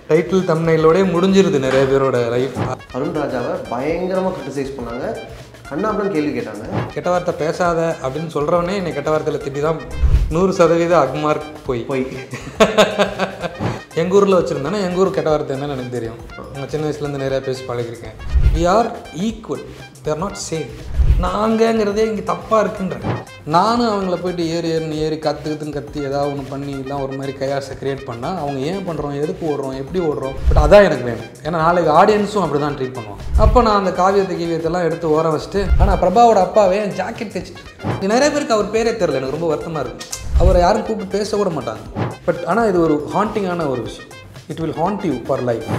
Title தம்ப்நெயிலோடய முடிஞ்சிருது நிறைய பேரோட லைஃப். அருண் ராஜாவை பயங்கரமாக கிரிட்டிசைஸ் பண்ணாங்க, கண்ணாபுரம் கேள்வி கேட்டாங்க. கெட்ட வார்த்தை பேசாத அப்படின்னு சொல்கிறவனே என்னை கெட்ட வார்த்தையில் திட்டி தான் 100% அக்மார்க் போய் எங்கள் ஊரில் வச்சுருந்தேன்னா எங்கள் ஊர் கெட்ட வார்த்தை என்னன்னு எனக்கு தெரியும். நான் சின்ன வயசுலேருந்து நிறையா பேசி பழகிருக்கேன். We are equal, they are not same. நாங்கங்கிறதே இங்கே தப்பாக இருக்குன்றேன். நானும் அவங்கள போயிட்டு ஏறி கற்றுக்குதுன்னு ஏதாவது ஒன்று பண்ணி எல்லாம் ஒரு மாதிரி கையாசை க்ரியேட் பண்ணால் அவங்க ஏன் பண்ணுறோம், எதுக்கு ஓடுறோம், எப்படி ஓடுறோம், பட் அதான் எனக்கு வேணும். ஏன்னா நாளைக்கு ஆடியன்ஸும் அப்படி தான் ட்ரீட் பண்ணுவோம். அப்போ நான் அந்த காவியத்தெல்லாம் எடுத்து ஓரம் வச்சுட்டு, ஆனால் பிரபாவோட அப்பாவே என் ஜாக்கெட் தைச்சிட்டு நிறைய பேருக்கு அவர் பேரே தெரில. எனக்கு ரொம்ப வருத்தமாக இருக்குது. அவரை யாரும் கூப்பிட்டு பேச கூட மாட்டாங்க. பட் ஆனால் இது ஒரு ஹாண்டிங்கான ஒரு விஷயம். It will haunt you for life.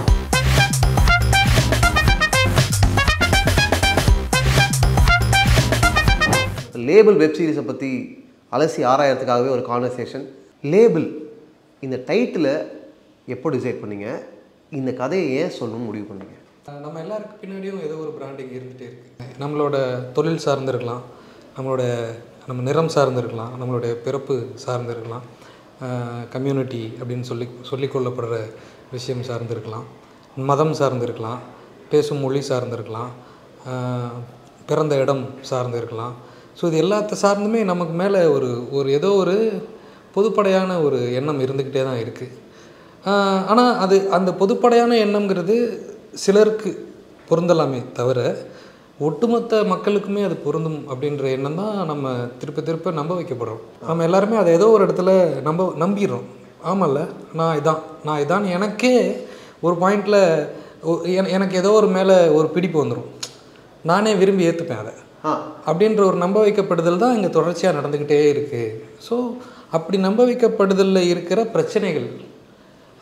Label web சீரிஸை பற்றி அலசி ஆராயறதுக்காகவே ஒரு கான்வர்சேஷன். லேபிள், இந்த டைட்டிலை எப்போ டிசைட் பண்ணீங்க? இந்த கதையை ஏன் சொல்லணும்னு முடிவு பண்ணீங்க? நம்ம எல்லாருக்கு பின்னாடியும் ஏதோ ஒரு பிராண்டிங் இருந்துகிட்டே இருக்குது. நம்மளோட தொழில் சார்ந்திருக்கலாம், நம்ம நிறம் சார்ந்திருக்கலாம், நம்மளுடைய பிறப்பு சார்ந்திருக்கலாம், கம்யூனிட்டி அப்படின்னு சொல்லிக்கொள்ளப்படுற விஷயம் சார்ந்திருக்கலாம், மதம் சார்ந்திருக்கலாம், பேசும் மொழி சார்ந்திருக்கலாம், பிறந்த இடம் சார்ந்திருக்கலாம். ஸோ இது எல்லாத்த சார்ந்துமே நமக்கு மேலே ஒரு ஏதோ ஒரு பொதுப்படையான ஒரு எண்ணம் இருந்துக்கிட்டே தான் இருக்குது. ஆனால் அந்த பொதுப்படையான எண்ணம்ங்கிறது சிலருக்கு பொருந்தலாமே தவிர ஒட்டுமொத்த மக்களுக்குமே அது பொருந்தும் அப்படின்ற எண்ணம் தான் நம்ம திருப்ப நம்ப வைக்கப்படுறோம். நம்ம எல்லாருமே அதை ஏதோ ஒரு இடத்துல நம்பிடுறோம். ஆமாம்ல, நான் இதான் எனக்கே ஒரு பாயிண்டில் எனக்கு ஏதோ ஒரு மேலே ஒரு பிடிப்பு வந்துடும். நானே விரும்பி ஏற்றுப்பேன் அதை அப்படின்ற ஒரு நம்ப வைக்கப்படுதல் தான் இங்கே தொடர்ச்சியாக நடந்துக்கிட்டே இருக்குது. ஸோ அப்படி நம்ப வைக்கப்படுதலில் இருக்கிற பிரச்சனைகள்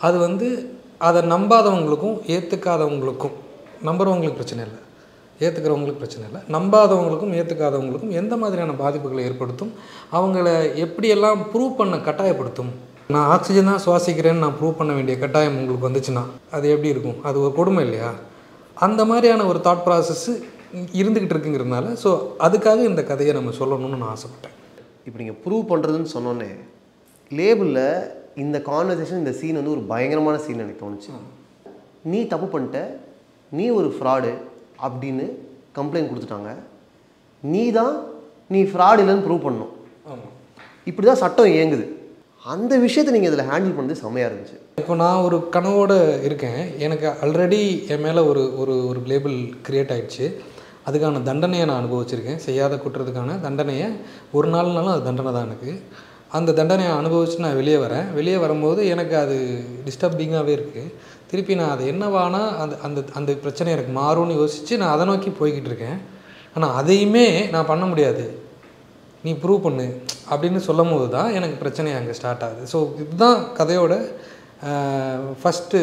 அது அதை நம்பாதவங்களுக்கும் ஏற்றுக்காதவங்களுக்கும், நம்புறவங்களுக்கு பிரச்சனை இல்லை, ஏற்றுக்கிறவங்களுக்கு பிரச்சனை இல்லை, நம்பாதவங்களுக்கும் ஏற்றுக்காதவங்களுக்கும் எந்த மாதிரியான பாதிப்புகளை ஏற்படுத்தும், அவங்கள எப்படியெல்லாம் ப்ரூவ் பண்ண கட்டாயப்படுத்தும். நான் ஆக்சிஜன் தான் சுவாசிக்கிறேன்னு நான் ப்ரூவ் பண்ண வேண்டிய கட்டாயம் உங்களுக்கு வந்துச்சுன்னா அது எப்படி இருக்கும்? அது ஒரு கொடுமை இல்லையா? அந்த மாதிரியான ஒரு தாட் ப்ராசஸ்ஸு இருந்துக்கிட்டு இருக்குங்கிறதுனால ஸோ அதுக்காக இந்த கதையை நம்ம சொல்லணும்னு நான் ஆசைப்பட்டேன். இப்போ நீங்கள் ப்ரூவ் பண்ணுறதுன்னு சொன்னோன்னே லேபிளில் இந்த கான்வர்சேஷன், இந்த சீன் ஒரு பயங்கரமான சீன் எனக்கு தோணுச்சு. நீ தப்பு பண்ணிட்ட, நீ ஒரு ஃப்ராடு அப்படின்னு கம்ப்ளைண்ட் கொடுத்துட்டாங்க. நீ ஃப்ராடு இல்லைன்னு ப்ரூவ் பண்ணணும். இப்படி தான் சட்டம் இயங்குது. அந்த விஷயத்தை நீங்கள் இதில் ஹேண்டில் பண்ணது செம்மையாக இருந்துச்சு. இப்போ நான் ஒரு கனவோடு இருக்கேன். எனக்கு ஆல்ரெடி என் மேலே ஒரு லேபிள் க்ரியேட் ஆகிடுச்சு. அதுக்கான தண்டனையை நான் அனுபவிச்சிருக்கேன். செய்யாத குற்றத்துக்கான தண்டனையை ஒரு நாள்னாலும் அது தண்டனை தான் எனக்கு. அந்த தண்டனையை அனுபவிச்சு நான் வெளியே வரும்போது எனக்கு அது டிஸ்டர்பிங்காகவே இருக்குது. திருப்பி நான் அது என்னவானா அந்த பிரச்சனை எனக்கு மாறும்னு யோசித்து நான் அதை நோக்கி போய்கிட்டு இருக்கேன். ஆனால் அதையுமே நான் பண்ண முடியாது, நீ ப்ரூவ் பண்ணு அப்படின்னு சொல்லும் போது தான் எனக்கு பிரச்சனை அங்கே ஸ்டார்ட் ஆகுது. ஸோ இதுதான் கதையோட ஃபஸ்ட்டு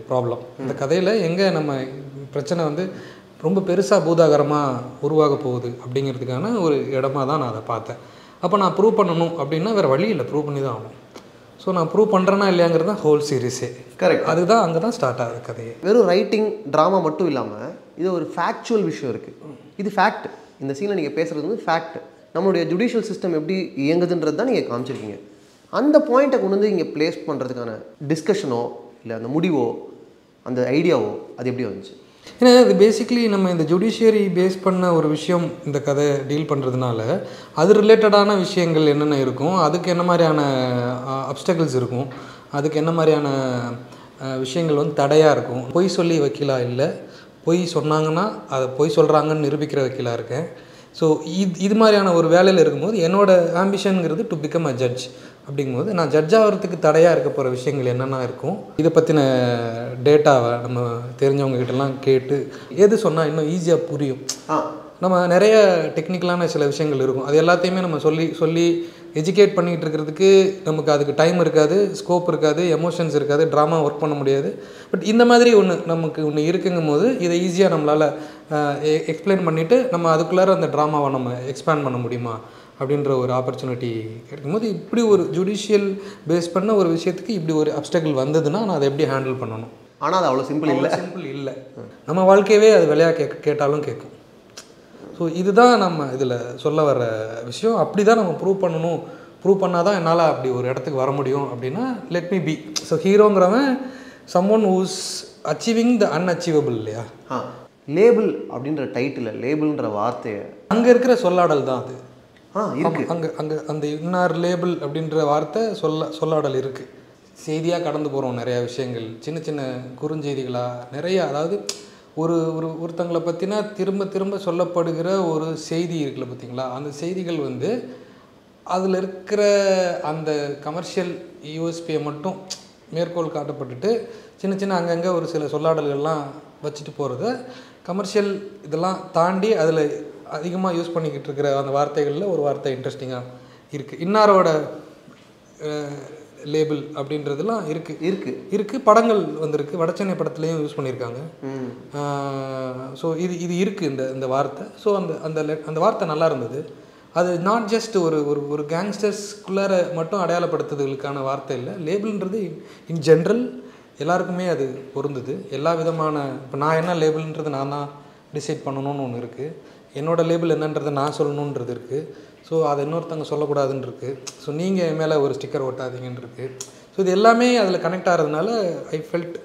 ப்ராப்ளம். இந்த கதையில் எங்கே நம்ம பிரச்சனை ரொம்ப பெருசாக பூதாகரமாக உருவாக போகுது அப்படிங்கிறதுக்கான ஒரு இடமா தான் நான் அதை பார்த்தேன். அப்போ நான் ப்ரூவ் பண்ணணும் அப்படின்னா வேறு வழி இல்லை, ப்ரூவ் பண்ணி தான் ஆகணும். ஸோ நான் ப்ரூவ் பண்ணுறேன்னா இல்லையாங்கிறது தான் ஹோல் சீரீஸே. கரெக்ட். அதுதான் அங்கே தான் ஸ்டார்ட் ஆகுது கதையை. வெறும் ரைட்டிங் ட்ராமா மட்டும் இல்லாமல் இது ஒரு ஃபேக்சுவல் விஷயம் இருக்குது. இது ஃபேக்ட். இந்த சீனில் நீங்கள் பேசுகிறது ஃபேக்ட். நம்மளுடைய ஜுடிஷியல் சிஸ்டம் எப்படி இயங்குதுன்றது தான் நீங்கள் காமிச்சிருக்கீங்க. அந்த பாயிண்ட்டை கொண்டு இங்கே ப்ளேஸ் பண்ணுறதுக்கான டிஸ்கஷனோ இல்லை அந்த முடிவோ அந்த ஐடியாவோ அது எப்படி வந்துச்சு? ஏன்னா அது பேசிக்கலி நம்ம இந்த ஜுடிஷியரி பேஸ் பண்ண ஒரு விஷயம் இந்த கதை டீல் பண்ணுறதுனால அது ரிலேட்டடான விஷயங்கள் என்னென்ன இருக்கும், அதுக்கு என்ன மாதிரியான அப்டக்கிள்ஸ் இருக்கும், அதுக்கு என்ன மாதிரியான விஷயங்கள் தடையாக இருக்கும். பொய் சொல்லி வக்கீலாக இல்லை, பொய் சொன்னாங்கன்னா அதை பொய் சொல்கிறாங்கன்னு நிரூபிக்கிற வக்கீலாக இருக்கேன். ஸோ இது மாதிரியான ஒரு வேலையில் இருக்கும்போது என்னோடய ஆம்பிஷனுங்கிறது டு பிகம் அ ஜட்ஜ். அப்படிங்கும்போது நான் ஜட்ஜ் ஆகிறதுக்கு தடையாக இருக்க போகிற விஷயங்கள் என்னென்ன இருக்கும், இதை பற்றின டேட்டாவை நம்ம தெரிஞ்சவங்ககிட்டலாம் கேட்டு எது சொன்னால் இன்னும் ஈஸியாக புரியும். நம்ம நிறைய டெக்னிக்கலான சில விஷயங்கள் இருக்கும், அது எல்லாத்தையுமே நம்ம சொல்லி எஜுகேட் பண்ணிகிட்டு இருக்கிறதுக்கு நமக்கு அதுக்கு டைம் இருக்காது, ஸ்கோப் இருக்காது, எமோஷன்ஸ் இருக்காது, ட்ராமா ஒர்க் பண்ண முடியாது. பட் இந்த மாதிரி ஒன்று இருக்குங்கும் போது இதை ஈஸியாக நம்மளால் எக்ஸ்பிளைன் பண்ணிவிட்டு நம்ம அதுக்குள்ளார அந்த ட்ராமாவை நம்ம எக்ஸ்பேண்ட் பண்ண முடியுமா அப்படின்ற ஒரு ஆப்பர்ச்சுனிட்டி கிடைக்கும்போது இப்படி ஒரு ஜுடிஷியல் பேஸ் பண்ண ஒரு விஷயத்துக்கு இப்படி ஒரு அப்டக்கிள் வந்ததுன்னா நான் அதை எப்படி ஹேண்டில் பண்ணணும். ஆனால் அது அவ்வளோ சிம்பிள் இல்லை. நம்ம வாழ்க்கையவே அது விளையாக கேட்டாலும் கேட்கும். ஸோ இதுதான் நம்ம இதில் சொல்ல வர விஷயம். அப்படி தான் நம்ம ப்ரூவ் பண்ணால் தான் என்னால் அப்படி ஒரு இடத்துக்கு வர முடியும் அப்படின்னா லெட் மீ பி. ஸோ ஹீரோங்கிறவன் someone who's achieving the unachievable இல்லையா? லேபிள் அப்படின்ற டைட்டில், லேபிள்ன்ற வார்த்தையை அங்கே இருக்கிற சொல்லாடல் தான் அது. இருக்கு அங்கே அங்கே அந்த இன்னார் லேபிள் அப்படின்ற வார்த்தை சொல்லாடல் இருக்குது. செய்தியாக கடந்து போகிறோம் நிறையா விஷயங்கள், சின்ன சின்ன குறுஞ்செய்திகளாக நிறையா. அதாவது ஒருத்தங்களை பற்றினா திரும்ப திரும்ப சொல்லப்படுகிற ஒரு செய்தி இருக்குல்ல பார்த்தீங்களா, அந்த செய்திகள் வந்து அதில் இருக்கிற அந்த கமர்ஷியல் யூஎஸ்பியை மட்டும் மேற்கோள் காட்டப்பட்டுட்டு சின்ன சின்ன அங்கங்கே ஒரு சில சொல்லாடல்கள்லாம் வச்சுட்டு போகிறத கமர்ஷியல் இதெல்லாம் தாண்டி அதில் அதிகமாக யூஸ் பண்ணிக்கிட்டு இருக்கிற அந்த வார்த்தைகளில் ஒரு வார்த்தை இன்ட்ரெஸ்டிங்காக இருக்குது. இன்னாரோட லேபிள் அப்படின்றதுலாம் இருக்குது. படங்கள் வந்திருக்கு, வடச்சென்னை படத்துலேயும் யூஸ் பண்ணியிருக்காங்க. ஸோ இது இருக்குது இந்த வார்த்தை. ஸோ அந்த வார்த்தை நல்லா இருந்தது. அது நாட் ஜஸ்ட் ஒரு கேங்ஸ்டர்ஸ்குள்ளார மட்டும் அடையாளப்படுத்துதலுக்கான வார்த்தை இல்லை. லேபிள்ன்றது இன் ஜென்ரல் எல்லாருக்குமே அது பொருந்தது. எல்லா விதமான, இப்போ நான் என்ன லேபிள்ன்றது நான் தான் டிசைட் பண்ணணும்னு ஒன்று இருக்குது. என்னோடய லேபிள் என்னன்றதை நான் சொல்லணுன்றது இருக்குது. ஸோ அதை இன்னொருத்தவங்க சொல்லக்கூடாதுன்னு இருக்குது. ஸோ நீங்கள் என் மேலே ஒரு ஸ்டிக்கர் ஒட்டாதீங்கன்னு இருக்குது. ஸோ இது எல்லாமே அதில் கனெக்ட் ஆகிறதுனால ஐ ஃபெல்ட்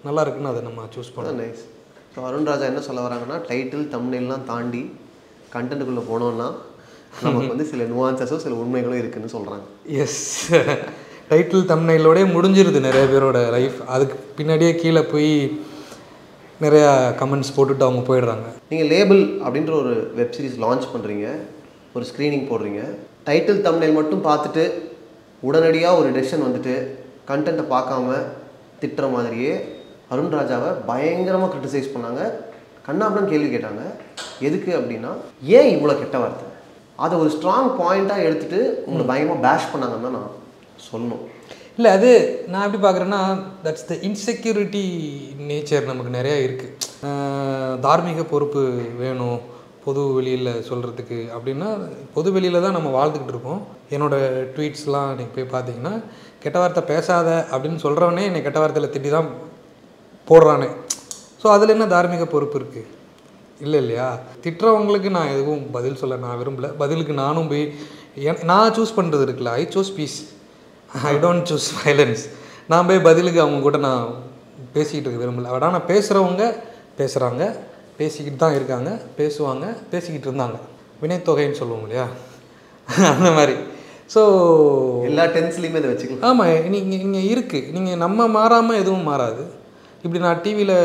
நல்லா இருக்குன்னு அதை நம்ம சூஸ் பண்ணோம். நைஸ். ஸோ அருண் ராஜா என்ன சொல்ல வராங்கன்னா, டைட்டில் தம்ப்நெயில்லாம் தாண்டி கண்டென்ட்டுக்குள்ளே போனோன்னா நமக்கு வந்து சில நுவான்சஸோ சில உண்மைகளும் இருக்குதுன்னு சொல்கிறாங்க. எஸ், டைட்டில் தம்ப்நெயிலோடே முடிஞ்சிருது நிறைய பேரோட லைஃப். அதுக்கு பின்னாடியே கீழே போய் நிறையா கமெண்ட்ஸ் போட்டுட்டு அவங்க போயிடுறாங்க. நீங்கள் லேபிள் அப்படின்ற ஒரு வெப் சீரிஸ் லான்ச் பண்ணுறீங்க, ஒரு ஸ்க்ரீனிங் போடுறீங்க, டைட்டில் தம்ப்நெயில் மட்டும் பார்த்துட்டு உடனடியாக ஒரு டெசிஷன் வந்துட்டு கண்டென்ட்டை பார்க்காம திட்டுற மாதிரியே அருண் ராஜாவை பயங்கரமாக கிரிட்டிசைஸ் பண்ணாங்க, கண்ணாபுடன் கேள்வி கேட்டாங்க. எதுக்கு அப்படின்னா, ஏன் இவ்வளோ கெட்ட வார்த்தை, அதை ஒரு ஸ்ட்ராங் பாயிண்ட்டாக எடுத்துகிட்டு உங்களை பயங்கரமாக பேஷ் பண்ணாங்கன்னு தான் நான் சொல்லணும். இல்லை, அது நான் எப்படி பார்க்குறேன்னா, தட்ஸ் த இன்செக்யூரிட்டி நேச்சர் நமக்கு நிறையா இருக்குது. தார்மீக பொறுப்பு வேணும் பொது வெளியில் சொல்கிறதுக்கு அப்படின்னா, பொது வெளியில் தான் நம்ம வாழ்ந்துக்கிட்டு இருக்கோம். என்னோடய ட்வீட்ஸ்லாம் நீங்கள் போய் பார்த்தீங்கன்னா, கெட்ட வார்த்தை பேசாத அப்படின்னு சொல்கிறவனே என்னை கெட்ட வார்த்தையில் திட்டி தான் போடுறானே. ஸோ அதில் என்ன தார்மீக பொறுப்பு இருக்குது? இல்லை இல்லையா? திட்டுறவங்களுக்கு நான் எதுவும் பதில் சொல்ல நான் விரும்பலை. பதிலுக்கு நானும் போய் நான் சூஸ் பண்ணுறது இருக்குல்ல, I choose peace, I don't choose violence. நான் போய் பதிலுக்கு அவங்க கூட நான் பேசிக்கிட்டு இருக்க விரும்பலை. ஆனால் நான் பேசுகிறவங்க பேசுகிறாங்க, பேசிக்கிட்டு தான் இருக்காங்க, பேசுவாங்க, பேசிக்கிட்டு இருந்தாங்க. வினைத்தொகைன்னு சொல்லுவோம் இல்லையா, அந்த மாதிரி. ஸோ எல்லா டென்ஸ்லையுமே இதை வச்சுக்கலாம். ஆமாம், நீங்கள் இருக்குது, நீங்கள் நம்ம மாறாமல் எதுவும் மாறாது. இப்படி நான் டிவியில்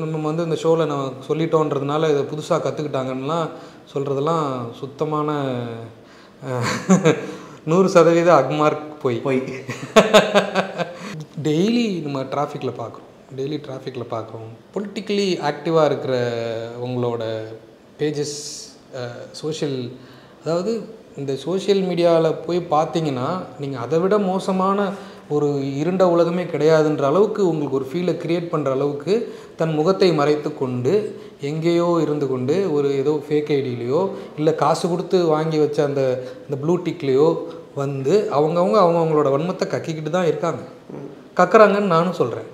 நம்ம வந்து இந்த ஷோவில் நான் சொல்லிட்டோன்றதுனால இதை புதுசாக கற்றுக்கிட்டாங்கன்னெலாம் சொல்கிறதெல்லாம் சுத்தமான 100% அக்மார்க் போய் டெய்லி நம்ம டிராஃபிக்கில் பார்க்குறோம். பொலிட்டிக்கலி ஆக்டிவாக இருக்கிற உங்களோட பேஜஸ், அதாவது இந்த சோஷியல் மீடியாவில் போய் பார்த்தீங்கன்னா, நீங்கள் அதை விட மோசமான ஒரு இருண்ட உலகமே கிடையாதுன்ற அளவுக்கு உங்களுக்கு ஒரு ஃபீலை க்ரியேட் பண்ணுற அளவுக்கு தன் முகத்தை மறைத்து கொண்டு எங்கேயோ இருந்து கொண்டு ஒரு ஏதோ ஃபேக் ஐடியிலையோ இல்லை காசு கொடுத்து வாங்கி வச்ச அந்த ப்ளூ டிக்லேயோ வந்து அவங்கவுங்களோட வன்மத்தை கக்கிக்கிட்டு தான் இருக்காங்க, கக்குறாங்கன்னு நானும் சொல்கிறேன்.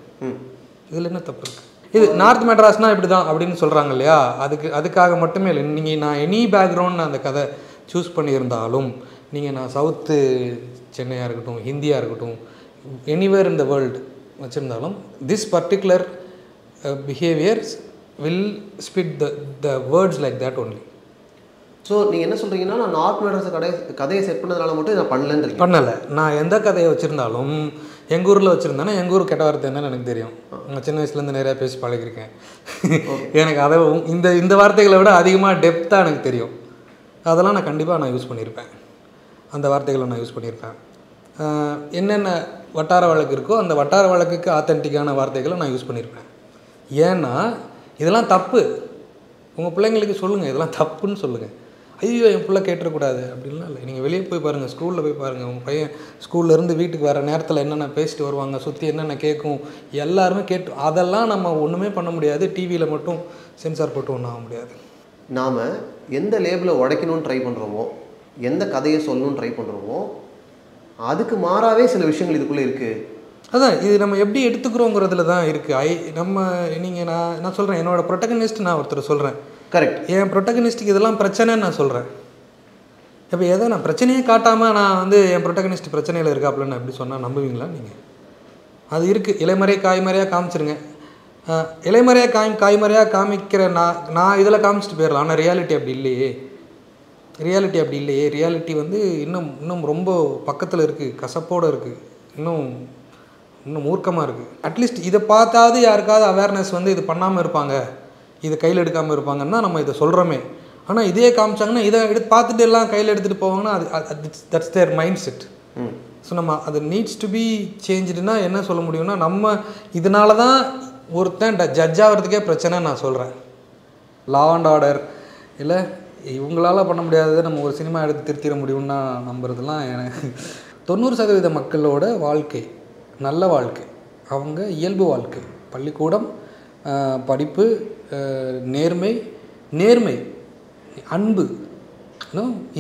இதில் என்ன தப்பு இருக்குது? இது நார்த் மெட்ராஸ்னால் இப்படி தான் அப்படின்னு சொல்கிறாங்க இல்லையா, அதுக்காக மட்டுமே இல்லை. நீங்கள் நான் எனி பேக்ரவுண்ட் அந்த கதை சூஸ் பண்ணியிருந்தாலும், நான் சவுத்து சென்னையாக இருக்கட்டும், ஹிந்தியாக இருக்கட்டும், எனிவேர் இன் த வேர்ல்டு வச்சுருந்தாலும், this particular behaviours will spit the words like that only. So நீங்கள் என்ன சொல்கிறீங்கன்னா, நான் நார்த் மெட்ராஸ் கதையை செட் பண்ணதுனால மட்டும் நான் பண்ணலை. நான் எந்த கதையை வச்சுருந்தாலும் எங்கள் ஊரில் வச்சுருந்தேன்னா எங்கள் ஊர் கெட்ட வார்த்தை என்னன்னு எனக்கு தெரியும். நான் சின்ன வயசுலேருந்து நிறையா பேசி பழகிருக்கேன். எனக்கு அதை இந்த வார்த்தைகளை விட அதிகமாக டெப்த்தாக எனக்கு தெரியும். அதெல்லாம் நான் கண்டிப்பாக யூஸ் பண்ணியிருப்பேன். அந்த வார்த்தைகளை நான் யூஸ் பண்ணியிருப்பேன். என்னென்ன வட்டார வழக்கு இருக்கோ அந்த வட்டார வழக்குக்கு ஆத்தென்டிக்கான வார்த்தைகளை நான் யூஸ் பண்ணியிருப்பேன். ஏன்னா இதெல்லாம் தப்பு. உங்கள் பிள்ளைங்களுக்கு சொல்லுங்கள், இதெல்லாம் தப்புன்னு சொல்லுங்கள். ஐயோ என் பிள்ளை கேட்டுறக்கூடாது அப்படின்லாம் இல்லை. நீங்கள் வெளியே போய் பாருங்கள், ஸ்கூலில் போய் பாருங்கள். உங்கள் பையன் ஸ்கூல்லேருந்து வீட்டுக்கு வர நேரத்தில் என்னென்ன பேசிட்டு வருவாங்க, சுற்றி என்னென்ன கேட்கும், எல்லாருமே கேட்டு அதெல்லாம் நம்ம ஒன்றுமே பண்ண முடியாது. டிவியில் மட்டும் சென்சார் போட்டு ஒன்றும் ஆக முடியாது. நாம் எந்த லேபிளை உடைக்கணும்னு ட்ரை பண்ணுறோமோ, எந்த கதையை சொல்லணும்னு ட்ரை பண்ணுறோமோ, அதுக்கு மாறாவே சில விஷயங்கள் இதுக்குள்ளே இருக்குது. அதான் இது நம்ம எப்படி எடுத்துக்கிறோங்கிறதுல தான் இருக்குது. நான் சொல்கிறேன், என்னோடய ப்ரொட்டகனிஸ்ட் நான் ஒருத்தர் சொல்கிறேன். கரெக்ட். என் ப்ரொட்டகனிஸ்ட்டுக்கு இதெல்லாம் பிரச்சனைன்னு நான் சொல்கிறேன். இப்போ எதை நான் பிரச்சனையே காட்டாமல் நான் என் ப்ரொட்டகனிஸ்ட் பிரச்சனையில் இருக்காப்புலன்னு அப்படி சொன்னால் நம்புவீங்களா நீங்கள்? அது இருக்குது. இலைமறையாக காய்மறையாக காமிச்சிருங்க. இலைமறையாக காய்மறையாக காமிக்கிற நான் இதில் காமிச்சிட்டு போயிடலாம். ஆனால் ரியாலிட்டி அப்படி இல்லையே. ரியாலிட்டி வந்து இன்னும் ரொம்ப பக்கத்தில் இருக்குது, கசப்போடு இருக்குது, இன்னும் மூர்க்கமாக இருக்குது. அட்லீஸ்ட் இதை பார்த்தாவது யாருக்காவது அவேர்னஸ் வந்து இது பண்ணாமல் இருப்பாங்க, இதை கையில் எடுக்காமல் இருப்பாங்கன்னா நம்ம இதை சொல்கிறோமே. ஆனால் இதே காமிச்சாங்கன்னா இதை பார்த்துட்டு எல்லாம் கையில் எடுத்துகிட்டு போவாங்கன்னா அது that's their mind set. So நம்ம அது நீட்ஸ் டு பி சேஞ்சுடுனா என்ன சொல்ல முடியும்னா, நம்ம இதனால தான் ஒருத்தன் ஜட்ஜ் ஆகிறதுக்கே பிரச்சனை நான் சொல்கிறேன். லா அண்ட் ஆர்டர் இல்லை இவங்களால் பண்ண முடியாததை நம்ம ஒரு சினிமா எடுத்து திருத்திட முடியும்னா நம்புறதுலாம் எனக்கு 90% மக்களோட வாழ்க்கை நல்ல வாழ்க்கை, அவங்க இயல்பு வாழ்க்கை, பள்ளிக்கூடம், படிப்பு, நேர்மை, அன்பு,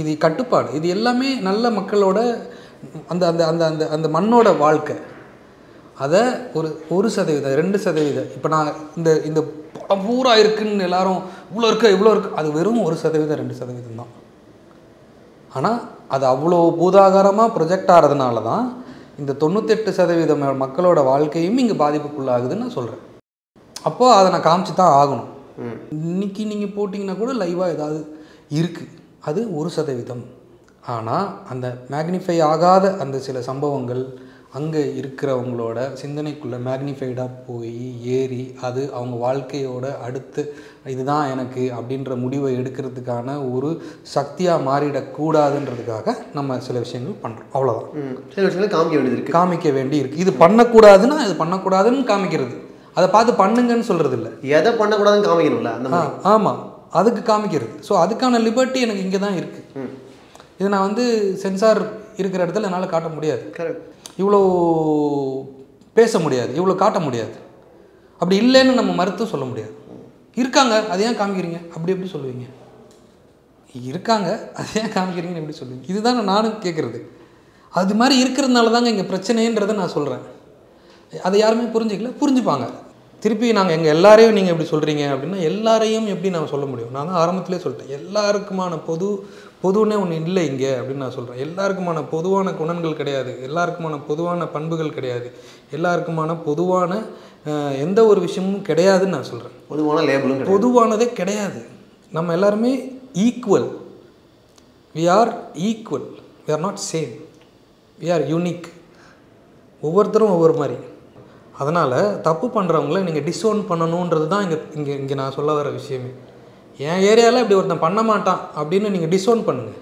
இது கட்டுப்பாடு, இது எல்லாமே நல்ல மக்களோட அந்த அந்த அந்த அந்த அந்த மண்ணோட வாழ்க்கை. அதை ஒரு 1%, 2%, இப்போ நான் இந்த படம் பூரா இருக்குன்னு எல்லாரும் இவ்வளோ இருக்குது, அது வெறும் 1%, 2% தான். ஆனால் அது அவ்வளோ பூதாகாரமாக ப்ரொஜெக்ட் ஆகிறதுனால தான் இந்த 98% மக்களோட வாழ்க்கையும் இங்கே பாதிப்புக்குள்ளாகுதுன்னு நான் சொல்கிறேன். அப்போது அதை நான் காமிச்சு தான் ஆகணும். இன்றைக்கி நீங்கள் போட்டிங்கன்னா கூட லைவாக ஏதாவது இருக்குது, அது 1%. ஆனால் அந்த மேக்னிஃபை ஆகாத அந்த சில சம்பவங்கள் அங்கே இருக்கிறவங்களோட சிந்தனைக்குள்ளே மேக்னிஃபைடாக போய் ஏறி அது அவங்க வாழ்க்கையோட அடுத்து இதுதான் எனக்கு அப்படின்ற முடிவை எடுக்கிறதுக்கான ஒரு சக்தியாக மாறிடக்கூடாதுன்றதுக்காக நம்ம சில விஷயங்கள் பண்ணுறோம். அவ்வளோதான். சில விஷயங்கள் காமிக்க வேண்டி இருக்குது. இது பண்ணக்கூடாதுன்னா இது பண்ணக்கூடாதுன்னு காமிக்கிறது, அதை பார்த்து பண்ணுங்கன்னு சொல்கிறது இல்லை. எதை பண்ணக்கூடாதுன்னு காமிக்கணும்ல. ஆமாம், அதுக்கு காமிக்கிறது. ஸோ அதுக்கான லிபர்ட்டி எனக்கு இங்கே தான் இருக்குது. இது நான் வந்து சென்சார் இருக்கிற இடத்துல என்னால் காட்ட முடியாது, இவ்வளோ பேச முடியாது, இவ்வளோ காட்ட முடியாது. அப்படி இல்லைன்னு நம்ம மறுத்து சொல்ல முடியாது. இருக்காங்க, அதை ஏன் காமிக்கிறீங்க அப்படி எப்படி சொல்லுவீங்க? இருக்காங்க, அதை ஏன் காமிக்கிறீங்கன்னு எப்படி சொல்லுவீங்க? இதுதான் நானும் கேட்குறது. அது மாதிரி இருக்கிறதுனால தாங்க இங்கே பிரச்சனைன்றதை நான் சொல்கிறேன். அதை யாருமே புரிஞ்சுப்பாங்க. திருப்பி நாங்கள் எங்கள் எல்லாரையும் நீங்கள் எப்படி சொல்கிறீங்க அப்படின்னா, எல்லாரையும் எப்படி நான் சொல்ல முடியும்? நான் தான் ஆரம்பத்திலே சொல்லிட்டேன், எல்லாருக்குமான பொதுன்னே ஒன்று இல்லை இங்கே அப்படின்னு நான் சொல்கிறேன். எல்லாருக்குமான பொதுவான குணங்கள் கிடையாது, எல்லாருக்குமான பொதுவான பண்புகள் கிடையாது, எல்லாருக்குமான பொதுவான எந்த ஒரு விஷயமும் கிடையாதுன்னு நான் சொல்கிறேன். பொதுவானதே கிடையாது. நம்ம எல்லாருமே equal. We are equal, we are not same, we are unique. ஒவ்வொருத்தரும் ஒவ்வொரு மாதிரி. அதனால் தப்பு பண்ணுறவங்கள நீங்கள் டிஸ்ஓன் பண்ணணுன்றது தான் இங்கே நான் சொல்ல வர விஷயமே. என் ஏரியாவில் இப்படி ஒருத்தன் பண்ண மாட்டான் அப்படின்னு நீங்கள் டிஸ்ஓன் பண்ணுங்கள்.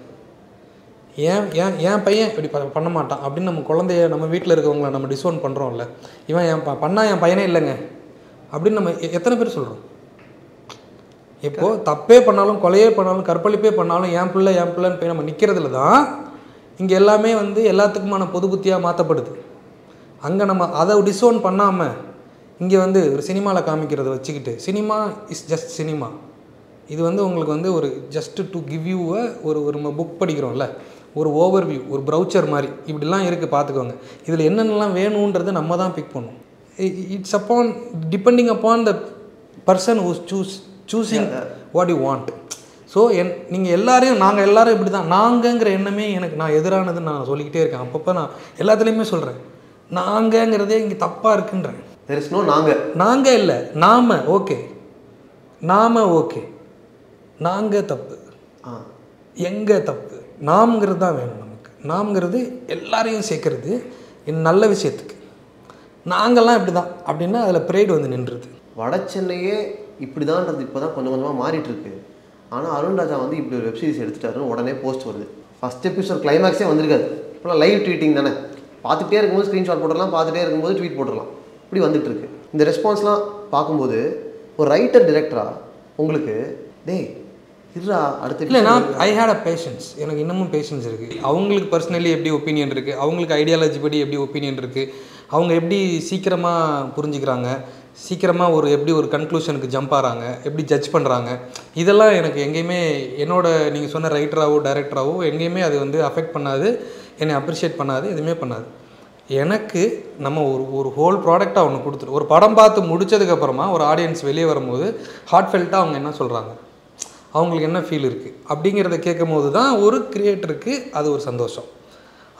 என் பையன் இப்படி பண்ண மாட்டான் அப்படின்னு நம்ம குழந்தைய, நம்ம வீட்டில் இருக்கவங்கள நம்ம டிஸ்ஓன் பண்ணுறோம்ல, இவன் என் பையனே இல்லைங்க அப்படின்னு நம்ம எத்தனை பேர் சொல்கிறோம்? இப்போது தப்பே பண்ணாலும், கொலையே பண்ணாலும், கற்பழிப்பே பண்ணாலும் என் பிள்ளைன்னு போய் நம்ம நிற்கிறதுல தான் இங்கே எல்லாமே வந்து எல்லாத்துக்குமான பொது புத்தியாக மாற்றப்படுது. அங்கே நம்ம அதை டிஸ்ஓன் பண்ணாமல் இங்கே வந்து ஒரு சினிமாவில் காமிக்கிறத வச்சுக்கிட்டு, சினிமா இஸ் ஜஸ்ட் சினிமா, இது வந்து உங்களுக்கு வந்து ஒரு ஜஸ்ட் டு கிவ் யூ ஒரு நம்ம புக் படிக்கிறோம்ல, ஒரு ஓவர்வியூ, ஒரு ப்ரௌச்சர் மாதிரி இப்படிலாம் இருக்குது பார்த்துக்கோங்க. இதில் என்னென்னலாம் வேணுன்றதை நம்ம தான் பிக் பண்ணுவோம். It's upon depending upon the person who's choosing what you want. So நீங்கள் நாங்கள் எல்லோரும் இப்படி தான், நாங்கங்கிற எண்ணமே நான் எதிரானதுன்னு நான் சொல்லிக்கிட்டே இருக்கேன். அப்பப்போ நான் எல்லாத்துலேயுமே சொல்கிறேன், நாங்கங்கிறதே இங்கே தப்பாக இருக்குன்றேன். நாங்கள் இல்லை, ஓகே, ஓகே, நாங்கள் தப்பு, எங்கே தப்பு, நாம்ங்கிறது தான் வேணும் நமக்கு. நாம்ங்கிறது எல்லாரையும் சேர்க்கறது நல்ல விஷயத்துக்கு. நாங்கள்லாம் இப்படி தான் அப்படின்னா அதில் ப்ரைடு வந்து நின்றுது. வட சென்னையே இப்படி தான்ன்றது இப்போ தான் கொஞ்சம் கொஞ்சமாக மாறிட்டுருக்கு. ஆனால் அருண் ராஜா வந்து இப்படி ஒரு வெப்சீரிஸ் எடுத்துட்டாருன்னு உடனே போஸ்ட் வருது. ஃபஸ்ட் எபிசோட் கிளைமேக்ஸே வந்திருக்காது. இப்போலாம் லைவ் ட்வீட்டிங் தானே, பார்த்துட்டே இருக்கும்போது ஸ்க்ரீன்ஷாட் போட்டுடலாம், பார்த்துட்டே இருக்கும்போது ட்வீட் போட்டுடலாம், இப்படி வந்துட்டுருக்கு. இந்த ரெஸ்பான்ஸ்லாம் பார்க்கும்போது ஒரு ரைட்டர் டிரெக்டராக உங்களுக்கு அடுத்த இல்லை, ஐ ஹேட் அ பேஷன்ஸ். எனக்கு இன்னமும் பேஷன்ஸ் இருக்குது. அவங்களுக்கு பர்சனலி எப்படி ஒப்பீனியன் இருக்குது, அவங்களுக்கு ஐடியாலஜி படி எப்படி ஒப்பீனியன் இருக்குது, அவங்க எப்படி சீக்கிரமாக புரிஞ்சுக்கிறாங்க, சீக்கிரமாக எப்படி ஒரு கன்க்ளூஷனுக்கு ஜம்ப் ஆகிறாங்க, எப்படி ஜட்ஜ் பண்ணுறாங்க, இதெல்லாம் எனக்கு எங்கேயுமே நீங்கள் சொன்ன ரைட்டராகவோ டைரக்டராகவோ எங்கேயுமே அது வந்து அஃபெக்ட் பண்ணாது, என்னை அப்ரிஷியேட் பண்ணாது, எதுவுமே பண்ணாது. எனக்கு நம்ம ஒரு ஹோல் ப்ராடக்டாக ஒன்று கொடுத்துரு, ஒரு படம் பார்த்து முடித்ததுக்கப்புறமா ஒரு ஆடியன்ஸ் வெளியே வரும்போது ஹார்ட்ஃபெல்ட்டாக அவங்க என்ன சொல்கிறாங்க, அவங்களுக்கு என்ன ஃபீல் இருக்குது அப்படிங்கிறத கேட்கும் போது தான் ஒரு கிரியேட்டருக்கு அது ஒரு சந்தோஷம்.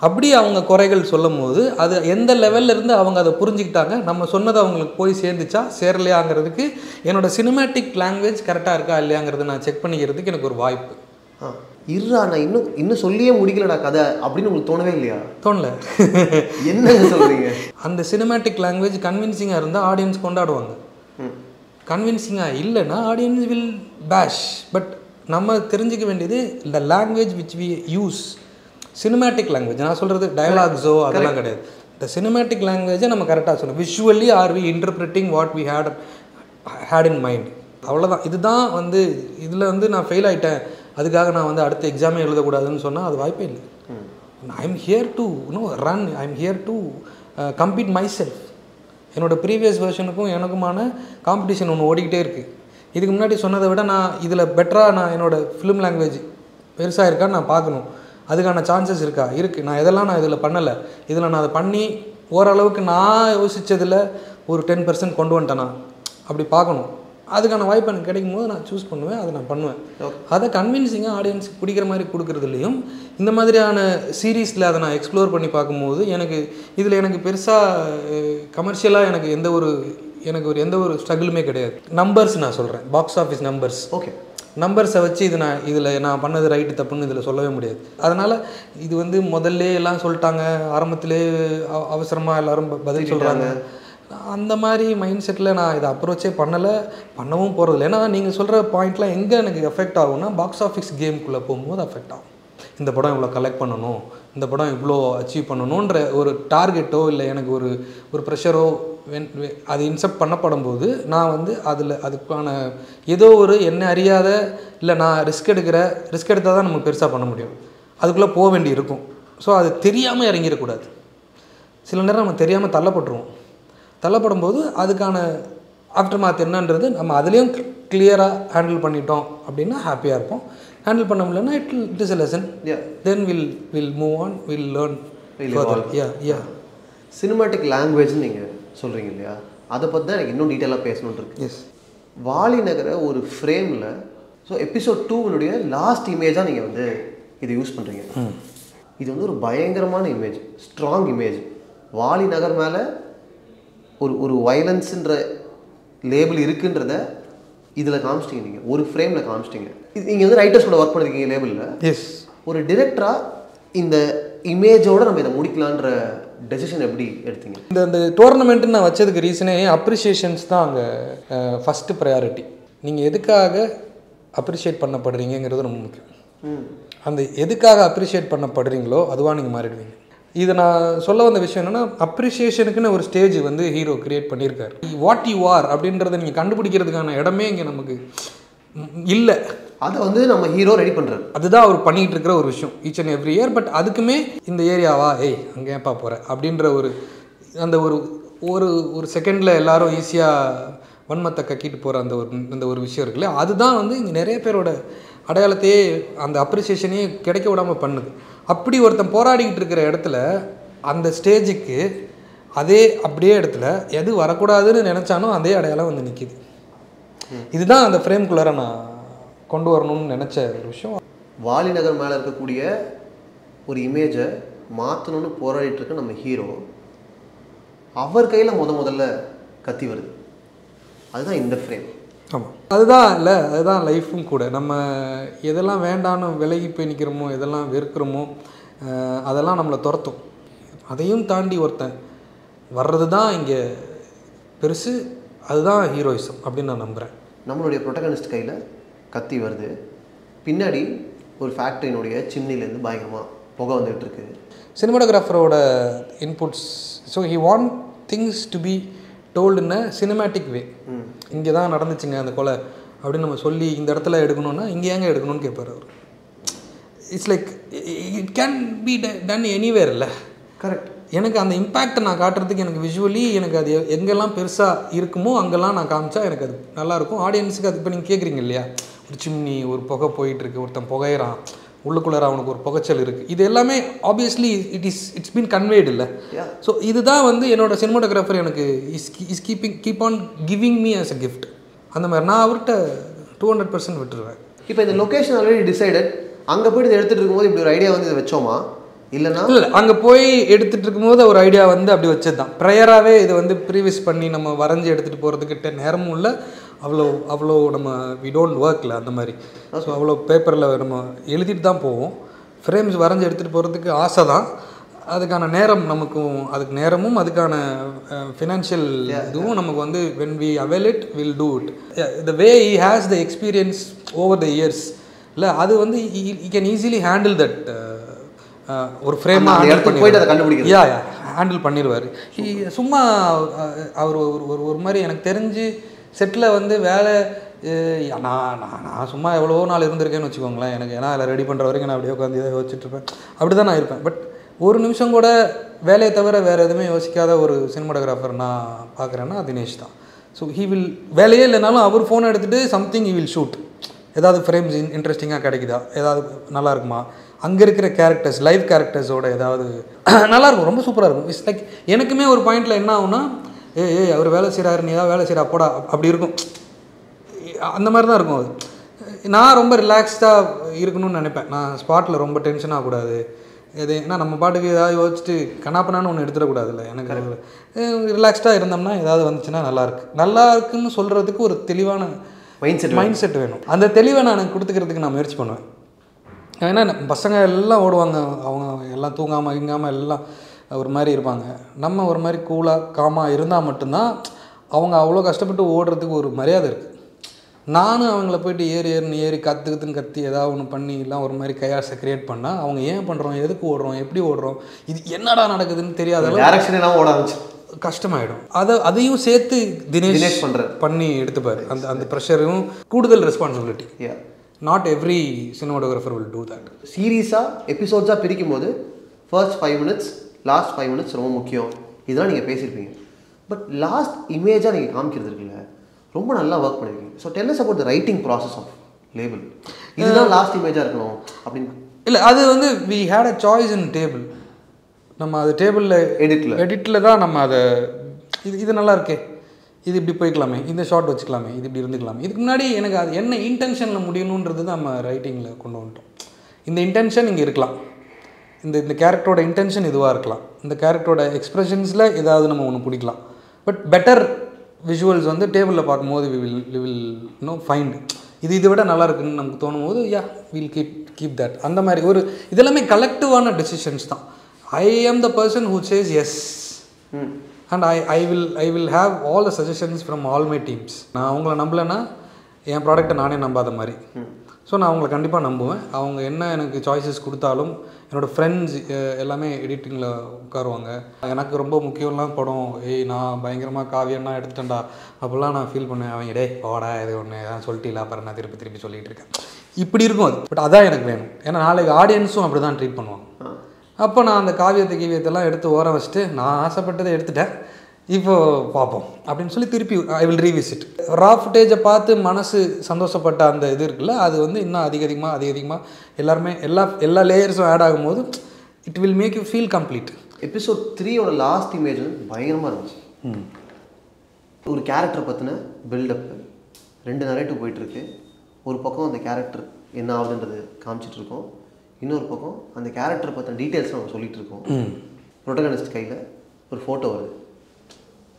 அப்படி அவங்க குறைகள் சொல்லும் போது அது எந்த லெவல்ல இருந்து அவங்க அதை புரிஞ்சுக்கிட்டாங்க, நம்ம சொன்னது அவங்களுக்கு போய் சேர்ந்துச்சா சேரலையாங்கிறதுக்கு என்னோட சினிமேட்டிக் லாங்குவேஜ் கரெக்டாக இருக்கா இல்லையாங்கிறத நான் செக் பண்ணிக்கிறதுக்கு எனக்கு ஒரு வாய்ப்பு. இருடா நான் இன்னும் சொல்லியே முடிக்கலடா கதை அப்படின்னு உங்களுக்கு தோணவே இல்லையா? தோணல. என்னங்க சொல்கிறீங்க? அந்த சினிமேட்டிக் லாங்குவேஜ் கன்வின்சிங்காக இருந்தால் ஆடியன்ஸ் கொண்டாடுவாங்க, கன்வின்சிங்காக இல்லைன்னா ஆடியன்ஸ் வில் பேஷ். பட் நம்ம தெரிஞ்சுக்க வேண்டியது இந்த language which we use, cinematic language. நான் சொல்கிறது டயலாக்ஸோ அதெல்லாம் கிடையாது. இந்த சினிமேட்டிக் லாங்குவேஜை நம்ம கரெக்டாக சொல்லணும். Visually are we interpreting what we had in mind, அவ்வளோதான். இதுதான் வந்து இதில் வந்து நான் ஃபெயில் ஆகிட்டேன், அதுக்காக நான் வந்து அடுத்த எக்ஸாமே எழுதக்கூடாதுன்னு சொன்னால் அது வாய்ப்பே இல்லை. I am here to run, I am here to compete my self. என்னோடய ப்ரீவியஸ் வெர்ஷனுக்கும் எனக்குமான காம்படிஷன் ஒன்று ஓடிக்கிட்டே இருக்குது. இதுக்கு முன்னாடி சொன்னதை விட நான் இதில் பெட்டராக நான் என்னோடய ஃபிலிம் லாங்குவேஜ் பெருசாக இருக்கான்னு நான் பார்க்கணும். அதுக்கான சான்சஸ் இருக்கா? இருக்குது. நான் இதெல்லாம் நான் இதில் பண்ணலை, இதில் நான் அதை பண்ணி ஓரளவுக்கு நான் யோசித்ததில் ஒரு 10% கொண்டு வந்துட்டேனா அப்படி பார்க்கணும். அதுக்கான வாய்ப்பு எனக்கு கிடைக்கும் போது நான் சூஸ் பண்ணுவேன், அதை நான் பண்ணுவேன். அதை கன்வின்சிங்காக ஆடியன்ஸுக்கு பிடிக்கிற மாதிரி கொடுக்குறதுலையும் இந்த மாதிரியான சீரீஸில் அதை நான் எக்ஸ்ப்ளோர் பண்ணி பார்க்கும்போது எனக்கு இதில் எனக்கு பெருசாக கமர்ஷியலாக எனக்கு எந்த ஒரு ஸ்ட்ரகிளுமே கிடையாது. நம்பர்ஸ் நான் சொல்கிறேன், பாக்ஸ் ஆஃபீஸ் நம்பர்ஸ். ஓகே, நம்பர்ஸை வச்சு இதில் நான் பண்ணது ரைட்டு தப்புன்னு இதில் சொல்லவே முடியாது. அதனால் இது வந்து முதல்ல எல்லாம் சொல்லிட்டாங்க, ஆரம்பத்திலே அவசரமாக எல்லோரும் பதில் சொல்கிறாங்க, அந்த மாதிரி மைண்ட் செட்டில் நான் இதை அப்ரோச்சே பண்ணவும் போகிறதில்ல. ஏன்னா நீங்கள் சொல்கிற பாயிண்ட்லாம் எங்கே எனக்கு எஃபெக்ட் ஆகும்னா பாக்ஸ் ஆஃபீஸ் கேமுக்குள்ளே போகும்போது அஃபெக்ட் ஆகும். இந்த படம் இவ்வளோ கலெக்ட் பண்ணணும், இந்த படம் இவ்வளோ அச்சீவ் பண்ணணுன்ற ஒரு டார்கெட்டோ இல்லை எனக்கு ஒரு ப்ரெஷரோ அது இன்செப்ட் பண்ணப்படும் போது நான் வந்து அதுக்கான ஏதோ ஒரு என்ன அறியாத இல்லை நான் ரிஸ்க் எடுத்தால் தான் நம்ம பெருசாக பண்ண முடியும், அதுக்குள்ளே போக வேண்டி இருக்கும். ஸோ அது தெரியாமல் இறங்கிடக்கூடாது. சில நேரம் நம்ம தெரியாமல் தள்ளப்படும் போது அதுக்கான ஆஃப்டர் மாத் என்னன்றது நம்ம அதுலேயும் கிளியராக ஹேண்டில் பண்ணிட்டோம் அப்படின்னா ஹாப்பியாக இருப்போம். ஹேண்டில் பண்ண முடியலன்னா it is a lesson, then will move on, will learn. Cinematic லாங்குவேஜ்னு நீங்கள் சொல்கிறீங்க இல்லையா, அதை பற்றி தான் எனக்கு இன்னும் டீட்டெயிலாக பேசணுன்னு இருக்கு. எஸ், வாலி நகரை ஒரு ஃப்ரேமில், ஸோ எபிசோட் 2 லாஸ்ட் இமேஜாக நீங்கள் வந்து இதை யூஸ் பண்ணுறீங்க. இது வந்து ஒரு பயங்கரமான இமேஜ், ஸ்ட்ராங் இமேஜ். வாலி நகர் மேலே ஒரு வயலன்ஸுன்ற லேபிள் இருக்குன்றத இதில் காமிச்சிட்டிங்க, நீங்கள் ஒரு ஃப்ரேமில் காமிச்சிட்டிங்க. நீங்கள் வந்து ரைட்டர்ஸ் கூட ஒர்க் பண்ணியிருக்கீங்க லேபிளில். எஸ், ஒரு டிரெக்டராக இந்த இமேஜோடு நம்ம இதை முடிக்கலான்ற டெசிஷன் எப்படி எடுத்தீங்க? இந்த டோர்னமெண்ட்டு நான் வச்சதுக்கு ரீசனே அப்ரிஷியேஷன்ஸ் தான் அங்கே ஃபஸ்ட்டு ப்ரையாரிட்டி. நீங்கள் எதுக்காக அப்ரிஷியேட் பண்ணப்படுறீங்கிறது ரொம்ப முக்கியம். அந்த எதுக்காக அப்ரிஷியேட் பண்ணப்படுறீங்களோ அதுவாக நீங்கள் மாறிடுவீங்க. இதை நான் சொல்ல வந்த விஷயம் என்னென்னா, அப்ரிஷியேஷனுக்குன்னு ஒரு ஸ்டேஜ் வந்து ஹீரோ கிரியேட் பண்ணியிருக்காரு. வாட் யூ ஆர் அப்படின்றத நீங்கள் கண்டுபிடிக்கிறதுக்கான இடமே இங்கே நமக்கு இல்லை. அதை வந்து நம்ம ஹீரோ ரெடி பண்ணுறாரு, அதுதான் அவர் பண்ணிகிட்டு இருக்கிற ஒரு விஷயம் each and every year. But அதுக்குமே இந்த ஏரியாவா அங்கே ஏன்ப்பா போகிற அப்படின்ற அந்த ஒரு செகண்டில் எல்லாரும் ஈஸியாக வன்மத்தை கக்கிட்டு போகிற அந்த ஒரு விஷயம் இருக்குல்ல, அதுதான் வந்து இங்கே நிறைய பேரோட அடையாளத்தையே அந்த அப்ரிசியேஷனையே கிடைக்க விடாமல் பண்ணுது. அப்படி ஒருத்தன் போராடிக்கிட்டு இருக்கிற இடத்துல அந்த ஸ்டேஜுக்கு அப்படியே இடத்துல எது வரக்கூடாதுன்னு நினச்சானோ அதே அடையாளம் வந்து நிற்கிது. இதுதான் அந்த ஃப்ரேம்குள்ளார நான் கொண்டு வரணும்னு நினச்ச ஒரு விஷயம். வாலி நகர் மேலே இருக்கக்கூடிய ஒரு இமேஜை மாற்றணும்னு போராடிட்டு இருக்க நம்ம ஹீரோ, அவர் கையில் முதல்ல கத்தி வருது, அதுதான் இந்த ஃப்ரேம். ஆமாம், அதுதான் லைஃப்பும் கூட. நம்ம எதெல்லாம் வேண்டான்னு விலகி போய் நிற்கிறோமோ, எதெல்லாம் வெறுக்கிறோமோ அதெல்லாம் நம்மளை துரத்தும். அதையும் தாண்டி ஒருத்தன் வர்றது தான் இங்கே பெருசு, அதுதான் ஹீரோயிசம் அப்படின்னு நான் நம்புகிறேன். நம்மளுடைய ப்ரொட்டகனிஸ்ட் கையில் கத்தி வருது, பின்னாடி ஒரு ஃபேக்ட்ரியினுடைய சிம்னிலேருந்து பயங்கரமாக புகை வந்துகிட்டு இருக்கு. சினிமாட்டோகிராஃபரோட inputs, so he want things to be told in a cinematic way. இங்கே தான் நடந்துச்சுங்க அந்த கொலை அப்படின்னு நம்ம சொல்லி இந்த இடத்துல எடுக்கணும்னா இங்கே ஏங்க எடுக்கணும்னு கேட்பார் அவர். It's like it can be done anywhere இல்லை. கரெக்ட். எனக்கு அந்த இம்பேக்டை நான் காட்டுறதுக்கு எனக்கு விஷுவலி எனக்கு அது எங்கெல்லாம் பெருசாக இருக்குமோ அங்கெல்லாம் நான் காமிச்சா எனக்கு அது நல்லாயிருக்கும். ஆடியன்ஸுக்கு அது இப்போ நீங்கள் கேட்குறீங்க இல்லையா, ஒரு சிம்னி, ஒரு புகை போயிட்டுருக்கு, ஒருத்தன் புகையிறான், உள்ளுக்குள்ளார அவனுக்கு ஒரு புகைச்சல் இருக்குது, இது எல்லாமே ஆப்வியஸ்லி இட்ஸ் பீன் கன்வேட் இல்லை. ஸோ இதுதான் வந்து என்னோடய சினிமாட்டோகிராஃபர் எனக்கு keep on giving me as a gift. அந்த மாதிரி நான் அவர்கிட்ட 200% விட்டுருவேன். இப்போ இந்த லொக்கேஷன் ஆல்ரெடி டிசைடட், அங்கே போய்ட்டு இதை எடுத்துகிட்டு இருக்கும்போது இப்படி ஒரு ஐடியா வந்து இதை வச்சோமா, இல்லைன்னா இல்லை அங்கே போய் எடுத்துகிட்டு இருக்கும்போது ஒரு ஐடியா வந்து அப்படி வச்சது தான். ப்ரையராகவே இது வந்து ப்ரீவியஸ் பண்ணி நம்ம வரைஞ்சி எடுத்துகிட்டு போகிறதுக்கிட்ட நேரமும் இல்லை, அவ்வளோ நம்ம வி டோன்ட் ஒர்க்கில் அந்த மாதிரி. ஸோ அவ்வளோ பேப்பரில் நம்ம எழுதிட்டு தான் போவோம். ஃப்ரேம்ஸ் வரைஞ்சி எடுத்துகிட்டு போகிறதுக்கு ஆசை தான், அதுக்கான நேரம் நமக்கும், அதுக்கு நேரமும் அதுக்கான ஃபினான்ஷியல் இதுவும் நமக்கு வந்து when we avail it we'll do it. The way he has the experience over the years, இல்லை அது வந்து he can easily handle that. ஒரு ஃப்ரேமாக ஹேண்டில் பண்ணிடுவார். சும்மா அவர் ஒரு மாதிரி எனக்கு தெரிஞ்சு செட்டில் வந்து வேலை நான் சும்மா எவ்வளோ நாள் இருந்திருக்கேன்னு வச்சுக்கோங்களேன். எனக்கு ஏன்னா அதில் ரெடி பண்ணுற வரைக்கும் நான் அப்படியே உட்காந்து இதை யோசிச்சுட்ருப்பேன். அப்படி தான் நான் இருப்பேன். பட் ஒரு நிமிஷம் கூட வேலையை தவிர வேறு எதுவுமே யோசிக்காத ஒரு சினிமாட்டோகிராஃபர் நான் பார்க்குறேன்னா தினேஷ் தான். ஸோ ஹீ வில் வேலையே இல்லைனாலும் அவர் ஃபோனை எடுத்துகிட்டு சம்திங் ஹீ வில் ஷூட். ஏதாவது ஃப்ரேம்ஸ் இன்ட்ரெஸ்டிங்காக கிடைக்குதா, ஏதாவது நல்லா இருக்குமா, அங்கே இருக்கிற கேரக்டர்ஸ் லைவ் கேரக்டர்ஸோட ஏதாவது நல்லாயிருக்கும், ரொம்ப சூப்பராக இருக்கும். இட்ஸ் லைக் எனக்குமே ஒரு பாயிண்டில் என்ன ஆகுனா, ஏய் அவர் வேலை செய்கிறாரு, நீ ஏதாவது வேலை செய்கிறா போடா அப்படி இருக்கும். அந்த மாதிரி தான் இருக்கும். அது நான் ரொம்ப ரிலாக்ஸ்டாக இருக்கணும்னு நினைப்பேன். நான் ஸ்பாட்டில் ரொம்ப டென்ஷன் ஆகக்கூடாது. இது ஏன்னா நம்ம பாட்டுக்கு ஏதாவது யோசிச்சுட்டு கண்ணாப்பண்ணான்னு ஒன்று எடுத்துடக்கூடாதுல்ல. எனக்கு ரிலாக்ஸ்டாக இருந்தோம்னா ஏதாவது வந்துச்சுன்னா நல்லா இருக்குன்னு சொல்கிறதுக்கு ஒரு தெளிவான மைண்ட் செட் வேணும். அந்த தெளிவை நான் கொடுத்துக்கிறதுக்கு நான் முயற்சி பண்ணுவேன். ஏன்னா பசங்க எல்லாம் ஓடுவாங்க, அவங்க எல்லாம் தூங்காமல் இங்காமல் எல்லாம் ஒரு மாதிரி இருப்பாங்க. நம்ம ஒரு மாதிரி கூலாக காமாக இருந்தால் மட்டும்தான் அவங்க அவ்வளோ கஷ்டப்பட்டு ஓடுறதுக்கு ஒரு மரியாதை இருக்குது. நானும் அவங்கள போய்ட்டு ஏறி கற்றுன்னு ஏதாவது ஒன்று பண்ணி எல்லாம் ஒரு மாதிரி கையாசை க்ரியேட் பண்ணால் அவங்க ஏன் பண்ணுறோம், எதுக்கு ஓடுறோம், எப்படி ஓடுறோம், இது என்னடா நடக்குதுன்னு தெரியாத டைரக்ஷனெல்லாம் ஓட ஆரம்பிச்சு கஷ்டமாயிடும். அதையும் சேர்த்து தினேஷ் பண்ணி எடுத்துப்பார். அந்த ப்ரெஷரும் கூடுதல் responsibility. Not every cinematographer will do that. சீரியஸாக எபிசோட்ஸாக பிரிக்கும் போது ஃபர்ஸ்ட் 5 minutes லாஸ்ட் 5 minutes ரொம்ப முக்கியம், இதெல்லாம் நீங்கள் பேசியிருப்பீங்க. பட் லாஸ்ட் இமேஜாக நீங்கள் காமிக்கிறது இருக்குல்ல, ரொம்ப நல்லா ஒர்க் பண்ணியிருக்கீங்க. So tell us about the writing process of label. இதுதான் லாஸ்ட் இமேஜாக இருக்கணும் அப்படின்னு இல்லை, அது வந்து we had a choice in table. நம்ம அது டேபிளில் எடிட்டில் தான் நம்ம அதை இது நல்லா இருக்கே, இது இப்படி போய்க்கலாமே, இந்த ஷார்ட் வச்சுக்கலாமே, இது இப்படி இருந்துக்கலாமே. இதுக்கு முன்னாடி எனக்கு அது என்ன இன்டென்ஷனில் முடியணுன்றது தான் நம்ம ரைட்டிங்கில் கொண்டு வந்துட்டோம். இந்த இன்டென்ஷன் இங்கே இருக்கலாம், இந்த கேரக்டரோட இன்டென்ஷன் இதுவாக இருக்கலாம், இந்த கேரக்டரோட எக்ஸ்ப்ரெஷன்ஸில் ஏதாவது நம்ம ஒன்று பிடிக்கலாம். பட் பெட்டர் விஷுவல்ஸ் வந்து டேபிளில் பார்க்கும்போது வி வில் நோ ஃபைண்ட் இதை விட நல்லா இருக்குன்னு நமக்கு தோணும் போது வில் கீப் தட். அந்த மாதிரி ஒரு இதெல்லாமே கலெக்டிவான டெசிஷன்ஸ் தான். I am the person who says yes. And I will have all the suggestions from all my teams. நான் அவங்கள நம்பலைன்னா என் ப்ராடக்டை நானே நம்பாத மாதிரி. ஸோ நான் அவங்கள கண்டிப்பாக நம்புவேன். அவங்க என்ன எனக்கு சாய்ஸஸ் கொடுத்தாலும் என்னோடய ஃப்ரெண்ட்ஸ் எல்லாமே எடிட்டிங்கில் உட்காருவாங்க. எனக்கு ரொம்ப முக்கியம்லாம் படம் நான் பயங்கரமாக காவியன்னா எடுத்துட்டேன்டா அப்படிலாம் நான் ஃபீல் பண்ணேன். அவங்க போடா இது ஒன்று ஏதாவது சொல்லிட்டு அப்புறம் நான் திருப்பி சொல்லிகிட்டு இருக்கேன், இப்படி இருக்கும் அது. பட் அதான் எனக்கு வேணும். ஏன்னா நாளைக்கு ஆடியன்ஸும் அப்படி தான் ட்ரீட் பண்ணுவாங்க. அப்போ நான் அந்த காவியத்தைலாம் எடுத்து ஓரம் வச்சுட்டு நான் ஆசைப்பட்டதை எடுத்துட்டேன், இப்போது பார்ப்போம் அப்படின்னு சொல்லி திருப்பி ஐ வில் ரீவிசிட். ரா ஃபுட்டேஜை பார்த்து மனசு சந்தோஷப்பட்ட அந்த இது இருக்குல்ல, அது வந்து இன்னும் அதிகமாக எல்லாருமே எல்லா லேயர்ஸும் ஆட் ஆகும்போது it will make you feel complete. Episode 3 last image பயங்கரமாக இருந்துச்சு. ஒரு கேரக்டர் பற்றின பில்டப், 2 நரேட்டிவ் போயிட்டுருக்கு. ஒரு பக்கம் அந்த கேரக்டர் என்ன ஆகுதுன்றது காமிச்சிட்ருக்கோம், இன்னொரு பக்கம் அந்த கேரக்டரை பற்றின டீட்டெயில்ஸ் நம்ம சொல்லிகிட்டு இருக்கோம். ப்ரொட்டகனிஸ்ட் கையில் ஒரு ஃபோட்டோ வருது,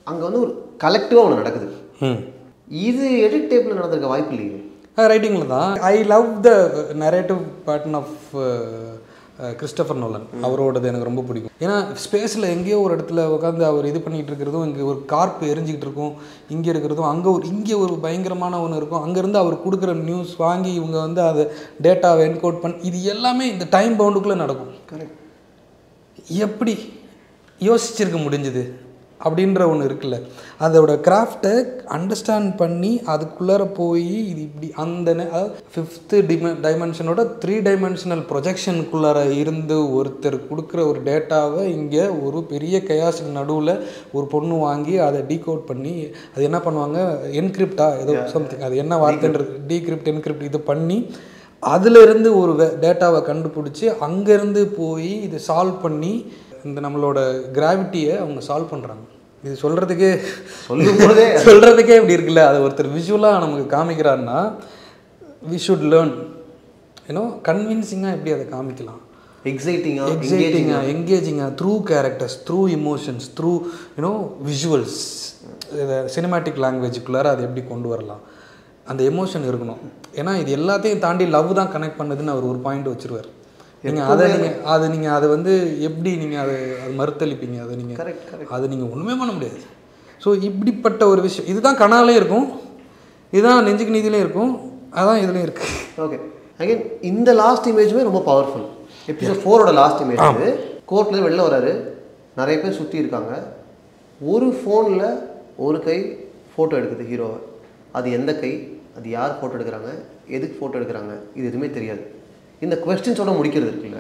அங்கே வந்து ஒரு கலெக்டிவாக ஒன்று நடக்குது. இது எடிட் டேபிளில் நடந்திருக்க வாய்ப்பு இல்லையே, ரைட்டிங்கில் தான். I love the narrative pattern of Christopher Nolan. அவரோடது எனக்கு ரொம்ப பிடிக்கும். ஏன்னா ஸ்பேஸில் எங்கேயோ ஒரு இடத்துல உட்காந்து அவர் இது பண்ணிகிட்டு இருக்கிறதும், இங்கே ஒரு கார்ப்பு எரிஞ்சிக்கிட்டு இருக்கும், இங்கே இருக்கிறதும், இங்கே ஒரு பயங்கரமான ஒன்று இருக்கும், அங்கேருந்து அவர் கொடுக்குற நியூஸ் வாங்கி இவங்க வந்து அதை டேட்டாவை என்கோட் பண்ணி இது எல்லாமே இந்த டைம் பவுண்டுக்குள்ளே நடக்கும். கரெக்ட். எப்படி யோசிச்சிருக்க முடிஞ்சுது அப்படின்ற ஒன்று இருக்குல்ல, அதோட கிராஃப்டை அண்டர்ஸ்டாண்ட் பண்ணி அதுக்குள்ளார போய் இது இப்படி அந்த ஃபிஃப்த்து டைமென்ஷனோட 3 டைமென்ஷனல் ப்ரொஜெக்ஷனுக்குள்ளார இருந்து ஒருத்தர் கொடுக்குற ஒரு டேட்டாவை இங்கே ஒரு பெரிய கயாஸுக்கு நடுவில் ஒரு பொண்ணு வாங்கி அதை டீகோட் பண்ணி அது என்ன பண்ணுவாங்க, என்கிரிப்டா ஏதோ சம்திங், அது என்ன வார்த்தைன்றது, டீக்ரிப்ட் என்கிரிப்ட் இது பண்ணி அதிலிருந்து ஒரு டேட்டாவை கண்டுபிடிச்சி அங்கேருந்து போய் இதை சால்வ் பண்ணி இந்த நம்மளோட கிராவிட்டியை அவங்க சால்வ் பண்ணுறாங்க. இது சொல்கிறதுக்கே இப்படி இருக்குல்ல, அது ஒருத்தர் விஷுவலாக நமக்கு காமிக்கிறாருன்னா வி ஷுட் லேர்ன் கன்வின்சிங்காக எப்படி அதை காமிக்கலாம். எக்ஸைட்டிங்காக எங்கேஜிங்காக through characters, through emotions, through visuals, cinematic லாங்குவேஜுக்குள்ளார அதை எப்படி கொண்டு வரலாம், அந்த எமோஷன் இருக்கணும். ஏன்னா இது எல்லாத்தையும் தாண்டி லவ் தான் கனெக்ட் பண்ணுதுன்னு அவர் ஒரு பாயிண்ட் வச்சுருவார். நீங்கள் அதை வந்து எப்படி நீங்கள் அது மறுத்தளிப்பீங்க, அதை நீங்கள் அதை நீங்கள் ஒன்றுமே பண்ண முடியாது. ஸோ இப்படிப்பட்ட ஒரு விஷயம் இதுதான் கனாலே இருக்கும், இதுதான் நெஞ்சுக்கு நீதியிலே இருக்கும், அதான் இதுலேயும் இருக்குது. ஓகே, அகைன் இந்த லாஸ்ட் இமேஜுமே ரொம்ப பவர்ஃபுல். எபிசோட் 4ஓட லாஸ்ட் இமேஜ் வந்து கோர்ட்லேருந்து வெளில வராரு, நிறைய பேர் சுற்றி இருக்காங்க, ஒரு ஃபோனில் ஒரு கை ஃபோட்டோ எடுக்குது ஹீரோவை. அது எந்த கை, அது யார் ஃபோட்டோ எடுக்கிறாங்க, எதுக்கு ஃபோட்டோ எடுக்கிறாங்க, இது எதுவுமே தெரியாது. இந்த கொஸ்டின்ஸோட முடிக்கிறது இருக்குல்ல.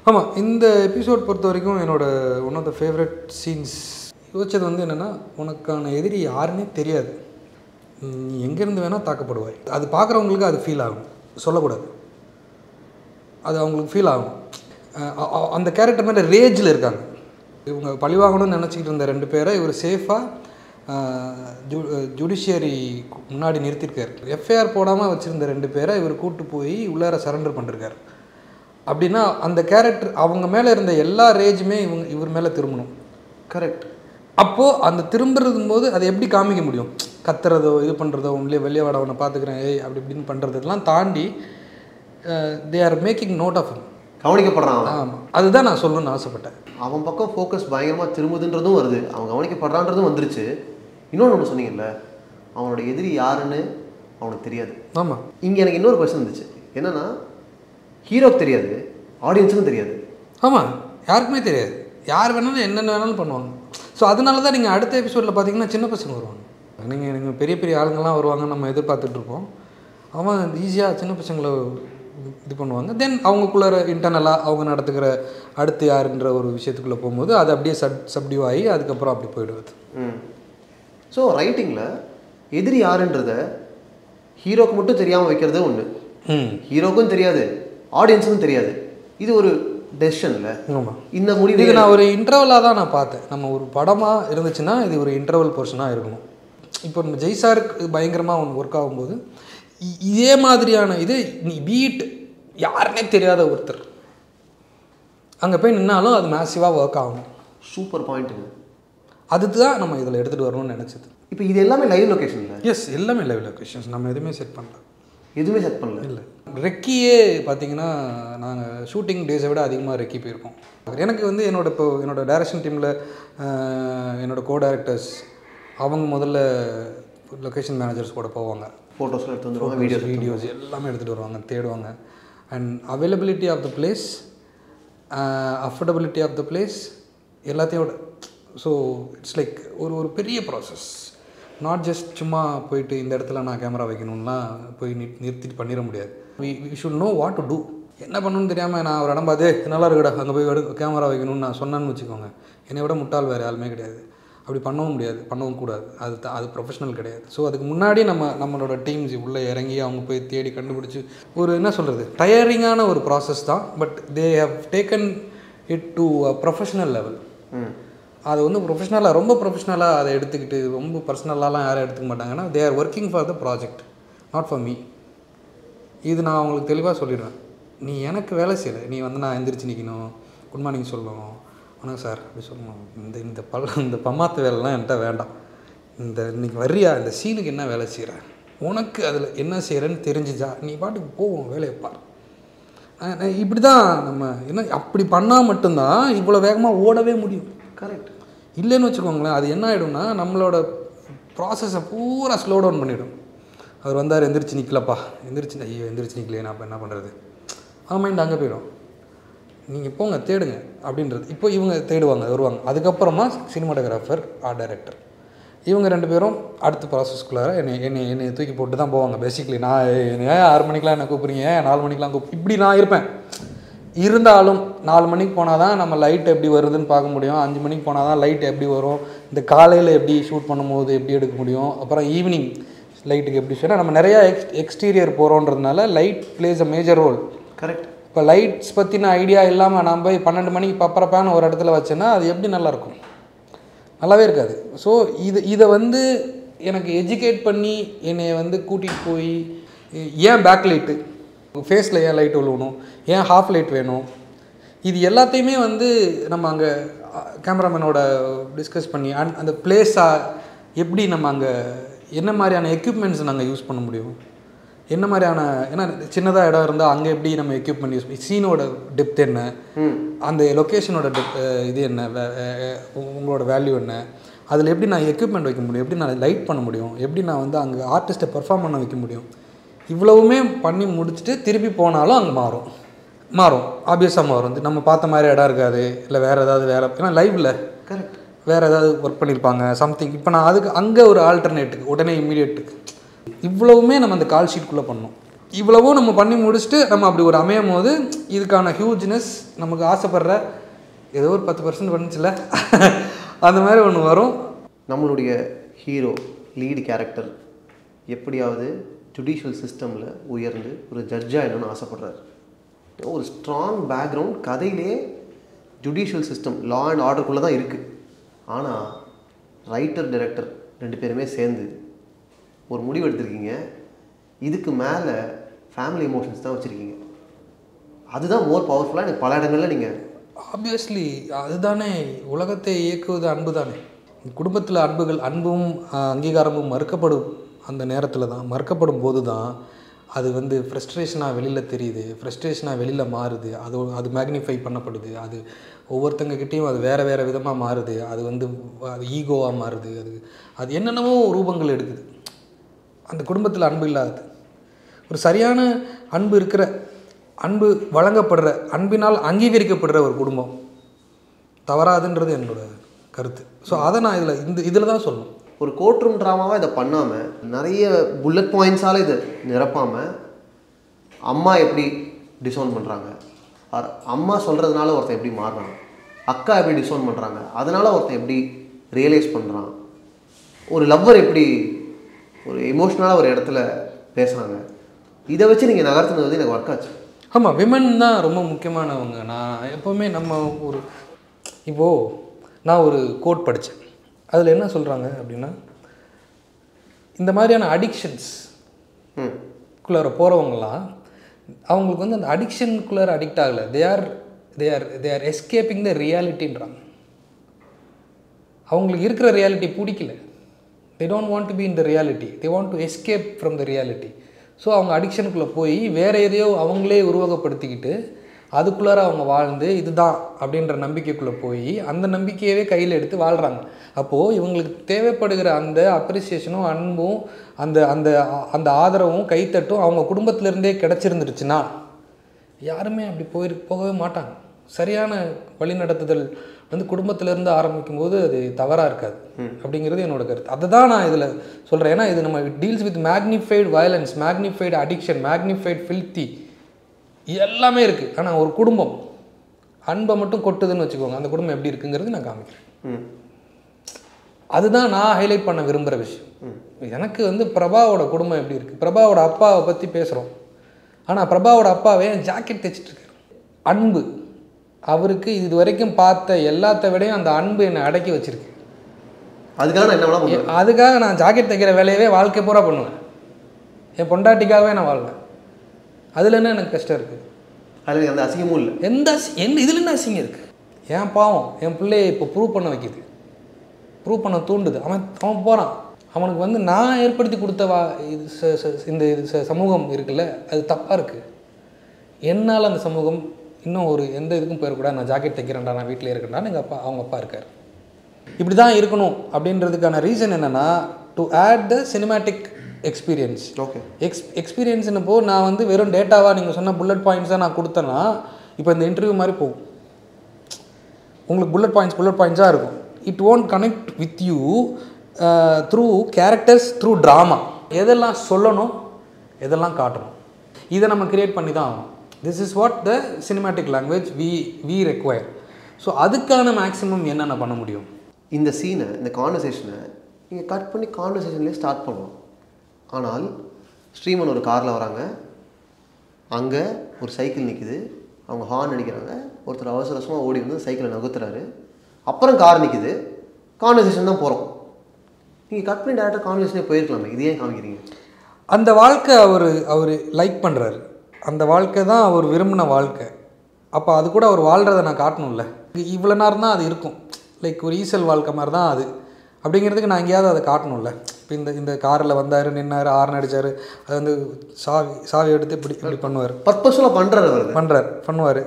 ஆமாம், இந்த எபிசோட் பொறுத்த வரைக்கும் என்னோடய one of the favourite scenes. யோசிச்சது வந்து என்னென்னா, உனக்கான எதிரி யாருன்னே தெரியாது, நீ எங்கேருந்து வேணால் தாக்கப்படுவாய். அது பார்க்குறவங்களுக்கு அது ஃபீல் ஆகும், சொல்லக்கூடாது, அது அவங்களுக்கு ஃபீல் ஆகும். அந்த கேரக்டர் மேலே ரேஜில் இருக்காங்க. இவங்க பழிவாங்கணும்னு நினச்சிக்கிட்டு இருந்த 2 பேரை இவர் சேஃபாக ஜுடிஷியரி முன்னாடி நிறுத்தியிருக்கார். எஃப்ஐஆர் போடாமல் வச்சுருந்த 2 பேரை இவர் கூப்பிட்டு போய் உள்ளார சரண்டர் பண்ணிருக்கார். அப்படின்னா அந்த கேரக்டர் அவங்க மேலே இருந்த எல்லா ரேஜுமே இவர் மேலே திரும்பணும். கரெக்ட். அப்போது அந்த திரும்புறதும் போது அதை எப்படி காமிக்க முடியும்? கத்துறதோ இது பண்ணுறதோ, உங்களே வெளியே வாட அவனை பார்த்துக்கிறேன் ஏய் அப்படி இப்படின்னு பண்ணுறதுலாம் தாண்டி they are making note of கவனிக்கப்படுறான். ஆமாம், அதுதான் நான் சொல்லணும்னு ஆசைப்பட்டேன். அவன் பக்கம் ஃபோக்கஸ் பயங்கரமாக திரும்புதுன்றதும் வருது, அவன் கவனிக்கப்படுறான்றதும் வந்துருச்சு. இன்னொன்று ஒன்று சொன்னீங்கல்ல, அவனோட எதிரி யாருன்னு அவனுக்கு தெரியாது. ஆமாம், இங்கே எனக்கு இன்னொரு கொஸ்டின் இருந்துச்சு. என்னென்னா, ஹீரோக்கு தெரியாது, ஆடியன்ஸுக்கும் தெரியாது. ஆமாம், யாருக்குமே தெரியாது, யார் வேணாலும் என்னென்ன வேணாலும் பண்ணுவாங்க. ஸோ அதனால தான் நீங்கள் அடுத்த எபிசோடில் பார்த்தீங்கன்னா சின்ன பசங்க வருவாங்க. நீங்கள் பெரிய பெரிய ஆளுங்கள்லாம் வருவாங்க நம்ம எதிர்பார்த்துட்ருப்போம். அவன் ஈஸியாக சின்ன பசங்களை இது பண்ணுவாங்க. தென் அவங்களுக்குள்ள இன்டர்னலாக அவங்க நடத்துக்கிற அடுத்து யாருன்ற ஒரு விஷயத்துக்குள்ளே போகும்போது அது அப்படியே சப்டியூ ஆகி அதுக்கப்புறம் அப்படி போயிடுவது. ஸோ ரைட்டிங்கில் எதிரி யாருன்றத ஹீரோக்கு மட்டும் தெரியாமல் வைக்கிறது ஒன்று, ஹீரோக்கும் தெரியாது ஆடியன்ஸுக்கும் தெரியாது. இது ஒரு டெசிஷன்ல. ஆமாம், இந்த முடிவு இது நான் ஒரு இன்டர்வலாக தான் நான் பார்த்தேன். நம்ம ஒரு படமாக இருந்துச்சுன்னா இது ஒரு இன்டர்வல் போர்ஷனாக இருக்கணும். இப்போ நம்ம ஜெய்சாருக்கு பயங்கரமாக ஒன்று ஒர்க் ஆகும்போது இதே மாதிரியான இது நீ பீட் யாருன்னே தெரியாத ஒருத்தர் அங்கே போய் நின்னாலும் அது மேசிவாக ஒர்க் ஆகணும். சூப்பர் பாயிண்ட்டுங்க. அதுதான் நம்ம இதில் எடுத்துகிட்டு வரணும்னு நினச்சது. இப்போ இது எல்லாமே லைவ் லொக்கேஷன் இல்லை? எஸ், எல்லாமே லைவ் லொக்கேஷன்ஸ். நம்ம எதுவுமே செட் பண்ணல. எதுவுமே செட் பண்ணல. இல்லை, ரெக்கியே பார்த்தீங்கன்னா நாங்கள் ஷூட்டிங் டேஸை விட அதிகமாக ரெக்கி போயிருக்கோம். எனக்கு வந்து என்னோடய டைரக்ஷன் டீமில் என்னோடய கோ டைரக்டர்ஸ் அவங்க முதல்ல லொக்கேஷன் மேனேஜர்ஸ் கூட போவாங்க, ஃபோட்டோஸ்லாம் எடுத்து வந்துடுவாங்க, வீடியோஸ் எல்லாமே எடுத்துகிட்டு வருவாங்க, தேடுவாங்க. And availability of the place, affordability of the place எல்லாத்தையோட. ஸோ இட்ஸ் லைக் ஒரு பெரிய ப்ராசஸ். நாட் ஜஸ்ட் சும்மா போயிட்டு இந்த இடத்துல நான் கேமரா வைக்கணும்லாம் போய் நிறுத்திட்டு பண்ணிட முடியாது. We should know what to do. என்ன பண்ணணும்னு தெரியாமல் நான் ஒரு இடம் பார்த்து நல்லா இருக்குடா அங்கே போய் கேமரா வைக்கணும்னு நான் சொன்னேன்னு வச்சுக்கோங்க, என்னை விட முட்டாள் வேறு யாருமே கிடையாது. அப்படி பண்ணவும் முடியாது, பண்ணவும் கூடாது. அது ப்ரொஃபஷனல் கிடையாது. ஸோ அதுக்கு முன்னாடி நம்மளோட டீம்ஸ் உள்ளே இறங்கி அவங்க போய் தேடி கண்டுபிடிச்சி ஒரு என்ன சொல்கிறது டயரிங்கான ஒரு ப்ராசஸ் தான். But they have taken it to a professional level. அது வந்து ப்ரொஃபஷ்னலாக ரொம்ப ப்ரொஃபஷ்னலாக அதை எடுத்துக்கிட்டு ரொம்ப பர்சனலாலாம் யாரும் எடுத்துக்க மாட்டாங்கன்னா they are working for the project, not for me. இது நான் அவங்களுக்கு தெளிவாக சொல்லிடுவேன். நீ எனக்கு வேலை செய்யலை, நீ வந்து நான் எந்திரிச்சு நிற்கணும், குட் மார்னிங் சொல்லணும், வணக்கம் சார் அப்படி சொல்லணும், இந்த பம்மாத்து வேலைலாம் என்கிட்ட வேண்டாம். இன்னைக்கு வர்றியா இந்த சீனுக்கு என்ன வேலை செய்கிறேன், உனக்கு அதில் என்ன செய்கிறேன்னு தெரிஞ்சுச்சா நீ பாட்டுக்கு போவோம் வேலையை பார். இப்படி தான் நம்ம என்ன அப்படி பண்ணால் மட்டும்தான் இவ்வளோ வேகமாக ஓடவே முடியும். கரெக்ட். இல்லைன்னு வச்சுக்கோங்களேன், அது என்ன ஆகிடும்னா நம்மளோட ப்ராசஸை பூரா ஸ்லோ டவுன் பண்ணிவிடும். அவர் வந்தார் எந்திரிச்சு நிற்கலப்பா, எந்திரிச்சு நிற்கலையே நான் அப்போ என்ன பண்ணுறது, மைண்ட் அங்கே போயிடும். நீங்கள் போங்க தேடுங்க அப்படின்றது. இப்போ இவங்க தேடுவாங்க வருவாங்க. அதுக்கப்புறமா சினிமாட்டோகிராஃபர் ஆர்ட் டைரக்டர் இவங்க 2 பேரும் அடுத்த ப்ராசஸ்க்குள்ளார என்னை தூக்கி போட்டு தான் போவாங்க. பேசிக்கலி நான் 6 மணிக்கெலாம் என்ன கூப்பிட்றீங்க, 4 மணிக்கெலாம் இப்படி நான் இருப்பேன். இருந்தாலும் 4 மணிக்கு போனால் தான் நம்ம லைட் எப்படி வருதுன்னு பார்க்க முடியும், 5 மணிக்கு போனால் தான் லைட் எப்படி வரும், இந்த காலையில் எப்படி ஷூட் பண்ணும்போது எப்படி எடுக்க முடியும், அப்புறம் ஈவினிங் லைட்டுக்கு எப்படி சொன்னால் நம்ம நிறையா எக்ஸ்டீரியர் போகிறோன்றதுனால light plays a major role. Correct. இப்போ லைட்ஸ் பற்றின ஐடியா இல்லாமல் நான் போய் 12 மணிக்கு பப்பரப்பான ஒரு இடத்துல வச்சேன்னா அது எப்படி நல்லாயிருக்கும், நல்லாவே இருக்காது. ஸோ இதை வந்து எனக்கு எஜுகேட் பண்ணி என்னை வந்து கூட்டிகிட்டு போய் ஏன் பேக் லைட்டு ஃபேஸில் ஏன் லைட் விழுவணும், ஏன் ஹாஃப் லைட் வேணும், இது எல்லாத்தையுமே வந்து நம்ம அங்கே கேமராமேனோட டிஸ்கஸ் பண்ணி அந்த பிளேஸாக எப்படி நம்ம அங்கே என்ன மாதிரியான எக்யூப்மெண்ட்ஸ் நாங்கள் யூஸ் பண்ண முடியும், என்ன மாதிரியான, ஏன்னா சின்னதாக இடம் இருந்தால் அங்கே எப்படி நம்ம எக்யூப்மெண்ட் யூஸ் பண்ணி, சீனோட டெப்த் என்ன, அந்த லொக்கேஷனோட இது என்ன, உங்களோட வேல்யூ என்ன, அதில் எப்படி நான் எக்யூப்மெண்ட் வைக்க முடியும், எப்படி நான் லைட் பண்ண முடியும், எப்படி நான் வந்து அங்கே ஆர்டிஸ்ட்டை பெர்ஃபார்ம் பண்ண வைக்க முடியும், இவ்வளவுமே பண்ணி முடிச்சுட்டு திருப்பி போனாலும் அங்கே மாறும் ஆப்வியஸாக மாறும். வந்து நம்ம பார்த்த மாதிரி இடம் இருக்காது, இல்லை வேறு ஏதாவது வேலை, ஏன்னா லைவில் கரெக்ட் வேறு ஏதாவது ஒர்க் பண்ணியிருப்பாங்க சம்திங். இப்போ நான் அதுக்கு அங்கே ஒரு ஆல்டர்னேட்டுக்கு உடனே இம்மீடியட்டுக்கு இவ்வளவுமே நம்ம அந்த கால் ஷீட்குள்ளே பண்ணோம். இவ்வளவும் நம்ம பண்ணி முடிச்சுட்டு நம்ம அப்படி ஒரு அமையும் போது இதுக்கான ஹியூஜ்னஸ் நமக்கு ஆசைப்படுற ஏதோ ஒரு 10% வந்துச்சுல அந்த மாதிரி ஒன்று வரும். நம்மளுடைய ஹீரோ லீடு கேரக்டர் எப்படியாவது ஜுடிஷியல் சிஸ்டமில் உயர்ந்து ஒரு ஜட்ஜாக என்னன்னு ஆசைப்படுறாரு. ஒரு ஸ்ட்ராங் பேக்ரவுண்ட் கதையிலே ஜுடிஷியல் சிஸ்டம் லா அண்ட் ஆர்டருக்குள்ளே தான் இருக்குது. ஆனால் ரைட்டர் டைரக்டர் 2 பேருமே சேர்ந்து ஒரு முடிவு எடுத்திருக்கீங்க, இதுக்கு மேலே ஃபேமிலி எமோஷன்ஸ் தான் வச்சுருக்கீங்க. அதுதான் மோர் பவர்ஃபுல்லாக எனக்கு பல இடங்களில் நீங்கள் ஆப்வியஸ்லி அதுதானே உலகத்தை இயக்குவது அன்பு தானே. குடும்பத்தில் அன்பும் அங்கீகாரமும் மறுக்கப்படும் அந்த நேரத்தில் தான், மறுக்கப்படும் போது தான் அது வந்து ஃப்ரஸ்ட்ரேஷனாக வெளியில் தெரியுது, ஃப்ரஸ்ட்ரேஷனாக வெளியில் மாறுது, அது மேக்னிஃபை பண்ணப்படுது, அது ஒவ்வொருத்தங்கக்கிட்டேயும் அது வேறு விதமாக மாறுது, அது வந்து ஈகோவாக மாறுது, அது என்னென்னவோ ரூபங்கள் எடுக்குது. அந்த குடும்பத்தில் அன்பு இல்லாதது, ஒரு சரியான அன்பு வழங்கப்படுற, அன்பினால் அங்கீகரிக்கப்படுற ஒரு குடும்பம் தவறாதுன்றது என்னோட கருத்து. ஸோ அதை நான் இதில் தான் சொல்லணும். ஒரு கோர்ட் ரூம் ட்ராமாவாக இதை பண்ணாமல் நிறைய புல்லட் பாயிண்ட்ஸால் இதை நிரப்பாமல் அம்மா எப்படி டிசோன் பண்ணுறாங்க, அம்மா சொல்கிறதுனால ஒருத்தன் எப்படி மாறுறான், அக்கா எப்படி டிசோன் பண்ணுறாங்க, அதனால் ஒருத்தன் எப்படி ரியலைஸ் பண்ணுறான், ஒரு லவ்வர் எப்படி ஒரு எமோஷ்னலாக ஒரு இடத்துல பேசுகிறாங்க, இதை வச்சு நீங்கள் நகர்த்துனது வந்து எனக்கு ஒர்க் ஆச்சு. ஆமாம், விமன் தான் ரொம்ப முக்கியமானவங்க. நான் எப்போவுமே இப்போது நான் ஒரு கோட் படித்தேன், அதில் என்ன சொல்கிறாங்க அப்படின்னா, இந்த மாதிரியான அடிக்ஷன்ஸ் குள்ளார போகிறவங்களாம் அவங்களுக்கு வந்து அந்த அடிக்ஷனுக்குள்ளார அடிக்ட் ஆகலை, தே ஆர் எஸ்கேப்பிங் த ரியாலிட்டின்றாங்க. அவங்களுக்கு இருக்கிற ரியாலிட்டி பிடிக்கல, they don't want to be in the reality, they want to escape from the reality. So அவங்க அடிக்ஷனுக்குள்ளே போய் வேறு எதையோ அவங்களே உருவகப்படுத்திக்கிட்டு அதுக்குள்ளார அவங்க வாழ்ந்து இதுதான் அப்படின்ற நம்பிக்கைக்குள்ளே போய் அந்த நம்பிக்கையவே கையில் எடுத்து வாழ்கிறாங்க. அப்போது இவங்களுக்கு தேவைப்படுகிற அந்த அப்ரிசியேஷனும் அன்பும் அந்த அந்த அந்த ஆதரவும் கைத்தட்டும் அவங்க குடும்பத்திலேருந்தே கிடச்சிருந்துருச்சுன்னா யாருமே அப்படி போகவே மாட்டாங்க. சரியான வழிநடத்துதல் வந்து குடும்பத்திலேருந்து ஆரம்பிக்கும் போது அது தவறாக இருக்காது அப்படிங்கிறது என்னோட கருத்து. அதை தான் நான் இதில் சொல்கிறேன். ஏன்னா இது நம்ம deals with magnified violence, magnified addiction, magnified ஃபில்த்தி எல்லாமே இருக்குது. ஆனால் ஒரு குடும்பம் அன்பை மட்டும் கொட்டுதுன்னு வச்சுக்கோங்க, அந்த குடும்பம் எப்படி இருக்குங்கிறது நான் காமிக்கிறேன். அதுதான் நான் ஹைலைட் பண்ண விரும்புகிற விஷயம். எனக்கு வந்து பிரபாவோட குடும்பம் எப்படி இருக்குது, பிரபாவோட அப்பாவை பற்றி பேசுகிறோம், ஆனால் பிரபாவோட அப்பாவே ஜாக்கெட் தைச்சிட்ருக்காரு. அன்பு அவருக்கு இது வரைக்கும் பார்த்த எல்லாத்த விடையும் அந்த அன்பு என்னை அடக்கி வச்சிருக்கு. அதுக்காக நான் ஜாக்கெட் தைக்கிற வேலையவே வாழ்க்கை பூரா பண்ணுவேன், என் பொண்டாட்டிக்காகவே நான் வாழ்வேன். அதில் என்ன எனக்கு கஷ்டம் இருக்குது, அதில் எந்த அசிங்கமும் இல்லை, இதில் என்ன அசிங்கம் இருக்குது? என் பாவம் என் பிள்ளையை இப்போ ப்ரூவ் பண்ண வைக்கிது, ப்ரூவ் பண்ண தூண்டுது. அவன் போகிறான், அவனுக்கு வந்து நான் ஏற்படுத்தி கொடுத்த இந்த சமூகம் இருக்குல்ல, அது தப்பாக இருக்குது. என்னால் அந்த சமூகம் இன்னும் ஒரு எந்த இதுக்கும் போயிடக்கூடாது, நான் ஜாக்கெட் தைக்கிறேன்டா, நான் வீட்டில் இருக்கேன்டான்னு அவங்க அப்பா இருக்கார். இப்படி தான் இருக்கணும் அப்படின்றதுக்கான ரீசன் என்னென்னா, to add the cinematic experience. Okay, எக்ஸ்பீரியன்ஸ்னப்போ நான் வந்து வெறும் டேட்டாவாக நீங்கள் சொன்ன புல்லட் பாயிண்ட்ஸாக நான் கொடுத்தேன்னா இப்போ இந்த இன்டர்வியூ மாதிரி போகும், உங்களுக்கு புல்லட் பாயிண்ட்ஸாக இருக்கும். It won't connect with you through characters, through drama. எதெல்லாம் சொல்லணும், எதெல்லாம் காட்டணும், இதை நம்ம க்ரியேட் பண்ணி தான் ஆகணும். This is what the cinematic language we require. So அதுக்கான மேக்ஸிமம் என்னென்ன பண்ண முடியும். இந்த சீனை, இந்த கான்வர்சேஷனை நீங்கள் கட் பண்ணி கான்வர்சேஷன்லேயே ஸ்டார்ட் பண்ணணும். ஆனால் ஸ்ரீமன் ஒரு காரில் வராங்க, அங்கே ஒரு சைக்கிள் நிற்குது, அவங்க ஹார்ன் அடிக்கிறாங்க, ஒருத்தர் அவசரமாக ஓடி வந்து சைக்கிளை நகர்த்துறாரு, அப்புறம் கார் நிற்குது, கான்வர்சேஷன் தான் போகிறோம். நீங்கள் கட் பண்ணி டேரெக்டாக கான்வர்சேஷனே போயிருக்கலாமே, இது ஏன் காமிக்கிறீங்க? அந்த வாழ்க்கை அவர் லைக் பண்ணுறாரு, அந்த வாழ்க்கை தான் அவர் விரும்பின வாழ்க்கை. அப்போ அது கூட அவர் வாழ்கிறத நான் காட்டணும்ல. இவ்வளோ நேரம் தான் அது இருக்கும், லைக் ஒரு ஈசல் வாழ்க்கை மாதிரி தான் அது. அப்படிங்கிறதுக்கு நான் எங்கேயாவது அதை காட்டணும்ல. இப்போ இந்த காரில் வந்தார், நின்னார், ஹார்ன் அடித்தார், அது வந்து சாவி எடுத்து இப்படி பண்ணுவார், பர்பஸ்ஃபுல்லாக பண்ணுவார்.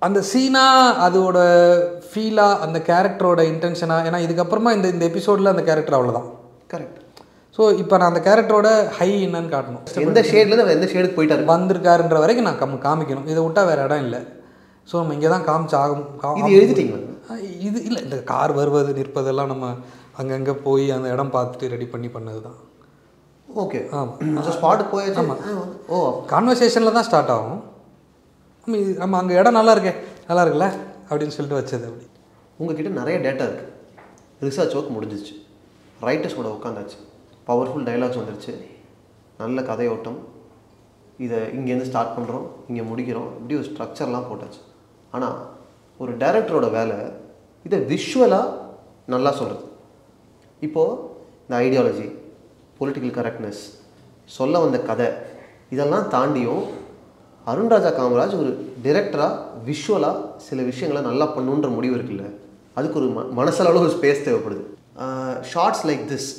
அந்த சீனாக அதோட ஃபீலாக அந்த கேரக்டரோட இன்டென்ஷனாக, ஏன்னா இதுக்கப்புறமா இந்த எபிசோடில் அந்த கேரக்டர் அவ்வளோதான். கரெக்ட். ஸோ இப்போ நான் அந்த கேரக்டரோட ஹை என்னன்னு காட்டணும், எந்த ஷேட்லேருந்து எந்த ஷேடுக்கு போயிட்டார் வந்திருக்காருன்ற வரைக்கும் நான் காமிக்கணும். இதை விட்டால் வேறு இடம் இல்லை. ஸோ நம்ம இங்கே தான் காமிச்சாகும். இது எழுதிட்டீங்களா? இது இல்லை, இந்த கார் வருவது நிற்பதெல்லாம் நம்ம அங்கங்கே போய் அந்த இடம் பார்த்துட்டு ரெடி பண்ணது தான். ஓகே. ஸ்பாட்டுக்கு போயாச்சு. ஆமாம். ஓ, கான்வர்சேஷனில் தான் ஸ்டார்ட் ஆகும். நம்ம அங்கே இடம் நல்லா இருக்குல்ல அப்படின்னு சொல்லிட்டு வச்சது. அப்படி உங்ககிட்ட நிறைய டேட்டா இருக்குது, ரிசர்ச் ஒர்க் முடிஞ்சிச்சு, ரைட்டர்ஸ் கூட உட்காந்தாச்சு, பவர்ஃபுல் டைலாக்ஸ் வந்துருச்சு, நல்ல கதையோட்டம், இதை இங்கேருந்து ஸ்டார்ட் பண்ணுறோம், இங்கே முடிக்கிறோம், இப்படி ஒரு ஸ்ட்ரக்சர்லாம் போட்டாச்சு. ஆனால் ஒரு டைரக்டரோட வேலை இதை விஷுவலாக நல்லா சொல்கிறது. இப்போது இந்த ஐடியாலஜி, பொலிட்டிக்கல் கரெக்ட்னஸ், சொல்ல வந்த கதை, இதெல்லாம் தாண்டியும் அருண்ராஜா காமராஜ் ஒரு டிரெக்டராக விஷுவலாக சில விஷயங்களை நல்லா பண்ணுன்ற முடிவு இருக்குல்ல, அதுக்கு ஒரு மனசளவு ஒரு ஸ்பேஸ் தேவைப்படுது. ஷார்ட்ஸ் லைக் திஸ்,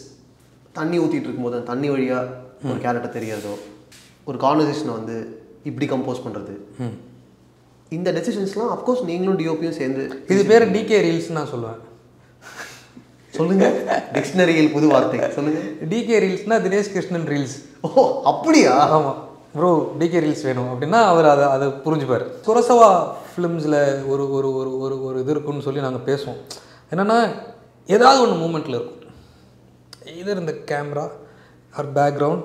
தண்ணி ஊற்றிட்டு இருக்கும்போது அந்த தண்ணி வழியாக ஒரு கேரக்டர் தெரியாதோ, ஒரு கான்வர்சேஷனை வந்து இப்படி கம்போஸ் பண்ணுறது, இந்த டெசிஷன்ஸ்லாம் அஃப்கோர்ஸ் நீங்களும் டிஓபியும் சேர்ந்து. இது பேர் டிகே ரீல்ஸ் நான் சொல்லுவேன். சொல்லுங்கள், டிக்ஷனரியில் புது வார்த்தை சொல்லுங்கள். டிகே ரீல்ஸ்னால் தினேஷ் கிருஷ்ணன் ரீல்ஸ். ஓ அப்படியா? ஆமாம் ப்ரோ, டிகே ரீல்ஸ் வேணும் அப்படின்னா அவர் அதை புரிஞ்சுப்பார். குரோசவா ஃபிலிம்ஸில் ஒரு ஒரு ஒரு ஒரு ஒரு இது இருக்குன்னு சொல்லி நாங்கள் பேசுவோம். என்னென்னா ஏதாவது ஒன்று மூமெண்ட்டில் இருக்கும், இதர் இந்த கேமரா ஆர் பேக்ரவுண்ட்,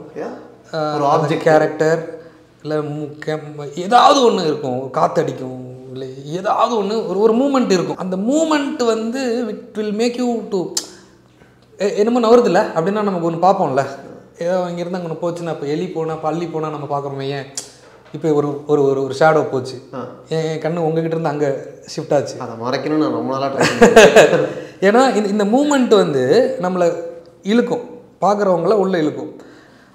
ஒரு ஆப்ஜெக்ட், கேரக்டர், இல்லை ஏதாவது ஒன்று இருக்கும், காற்றடிக்கும், இல்லை ஏதாவது ஒன்று ஒரு மூமெண்ட் இருக்கும். அந்த மூமெண்ட் வந்து it will make you to என்னமோ நவருது இல்லை அப்படின்னா நமக்கு ஒன்று பார்ப்போம்ல. ஏதோ இங்கேருந்து அங்கே ஒன்று போச்சுன்னா, இப்போ எலி போனால் பள்ளி போனால் நம்ம பார்க்குறோமே, ஏன் இப்போ ஒரு ஒரு ஒரு ஷேடோ போச்சு, என் கண்ணு உங்ககிட்ட இருந்து அங்கே ஷிஃப்ட் ஆச்சு, அதை மறைக்கணும்னு நான் ரொம்ப நாளாக ட்ரை பண்ணேன். ஏன்னா இந்த மூமெண்ட் வந்து நம்மளை இழுக்கும், பார்க்குறவங்கள உள்ளே இழுக்கும்.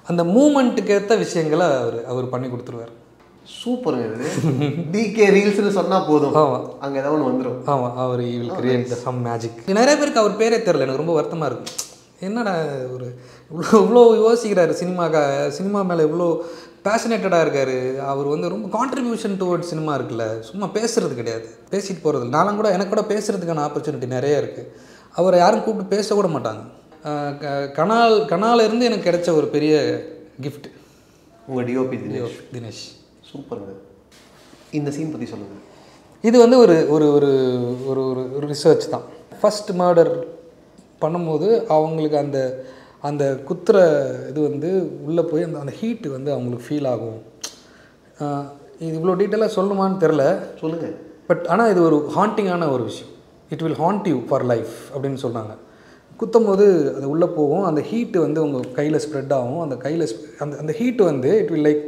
அந்த மூமெண்ட்டுக்கு ஏற்ற விஷயங்களை அவர் பண்ணி கொடுத்துருவார். சூப்பருங்க. இது டிகே ரீல்ஸ்னு சொன்னால் போதும், ஆமாம், அங்கே ஏதாவது ஒன்று வந்துடும். ஆமாம், அவர் வில் கிரியேட் சம் மேஜிக். நிறைய பேருக்கு அவர் பேரே தெரில, எனக்கு ரொம்ப வருத்தமாக இருக்கும். என்னடா ஒரு இவ்வளோ யோசிக்கிறாரு, சினிமா மேலே இவ்வளோ பேஷனேட்டடாக இருக்கார். அவர் வந்து ரொம்ப கான்ட்ரிபியூஷன் டுவர்ட்ஸ் சினிமா இருக்குல்ல, சும்மா பேசுகிறது கிடையாது, பேசிட்டு போகிறது. நானும் கூட எனக்கு கூட பேசுகிறதுக்கான ஆப்பர்ச்சுனிட்டி நிறைய இருக்குது. அவரை யாரும் கூப்பிட்டு பேச கூட மாட்டாங்க. கனாலிருந்து எனக்கு கிடைச்ச ஒரு பெரிய கிஃப்ட் உங்கள் டிஓபி தினேஷ். சூப்பருங்க. இந்த சீன் பற்றி சொல்லுங்கள். இது வந்து ஒரு ஒரு ஒரு ஒரு ஒரு ரிசர்ச் தான். ஃபஸ்ட் மர்டர் பண்ணும்போது அவங்களுக்கு அந்த குத்துற இது வந்து உள்ளே போய் அந்த ஹீட்டு வந்து அவங்களுக்கு ஃபீல் ஆகும். இது இவ்வளோ டீட்டெயிலாக சொல்லணுமான்னு தெரில, சொல்லுங்கள். பட் ஆனால் இது ஒரு ஹாண்டிங்கான ஒரு விஷயம். It will haunt you for life அப்படின்னு சொன்னாங்க. குத்தும் போது அது உள்ளே போகும், அந்த ஹீட்டு வந்து உங்கள் கையில் ஸ்ப்ரெட் ஆகும். அந்த கையில் அந்த ஹீட்டு வந்து இட் வில் லைக்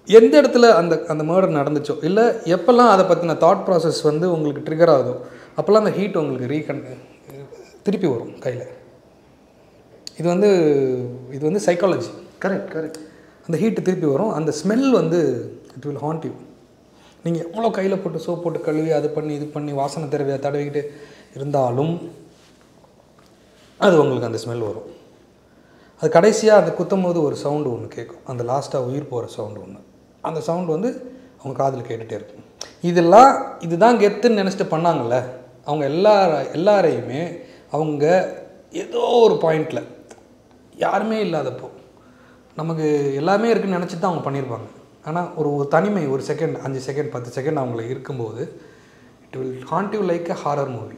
எந்த இடத்துல அந்த மர்டர் நடந்துச்சோ, இல்லை எப்போல்லாம் அதை பற்றின தாட் ப்ராசஸ் வந்து உங்களுக்கு ட்ரிகர் ஆகுதோ, அப்போல்லாம் அந்த ஹீட் உங்களுக்கு திருப்பி வரும் கையில். இது வந்து சைக்காலஜி. கரெக்ட். அந்த ஹீட்டு திருப்பி வரும். அந்த ஸ்மெல் வந்து இட் வில் ஹாண்ட் யூ. நீங்கள் எவ்வளோ கையில் போட்டு சோப் போட்டு கழுவி அது பண்ணி இது பண்ணி வாசனை தடவிக்கிட்டு இருந்தாலும் அது உங்களுக்கு அந்த ஸ்மெல் வரும். அது கடைசியாக அந்த குத்தும் போது ஒரு சவுண்டு ஒன்று கேட்கும், அந்த லாஸ்ட்டாக உயிர் போகிற சவுண்டு ஒன்று. அந்த சவுண்டு வந்து அவங்க காதில் கேட்டுகிட்டே இருக்கும். இதுதான் கெத்துன்னு நினச்சிட்டு பண்ணாங்கல்ல, அவங்க எல்லாரையுமே அவங்க ஏதோ ஒரு பாயிண்டில் யாருமே இல்லாதப்போ நமக்கு எல்லாமே இருக்குதுன்னு நினச்சி தான் அவங்க பண்ணியிருப்பாங்க. ஆனால் ஒரு தனிமை, ஒரு செகண்ட், 5 செகண்ட் 10 செகண்ட் அவங்கள இருக்கும்போது it will haunt you like a horror movie.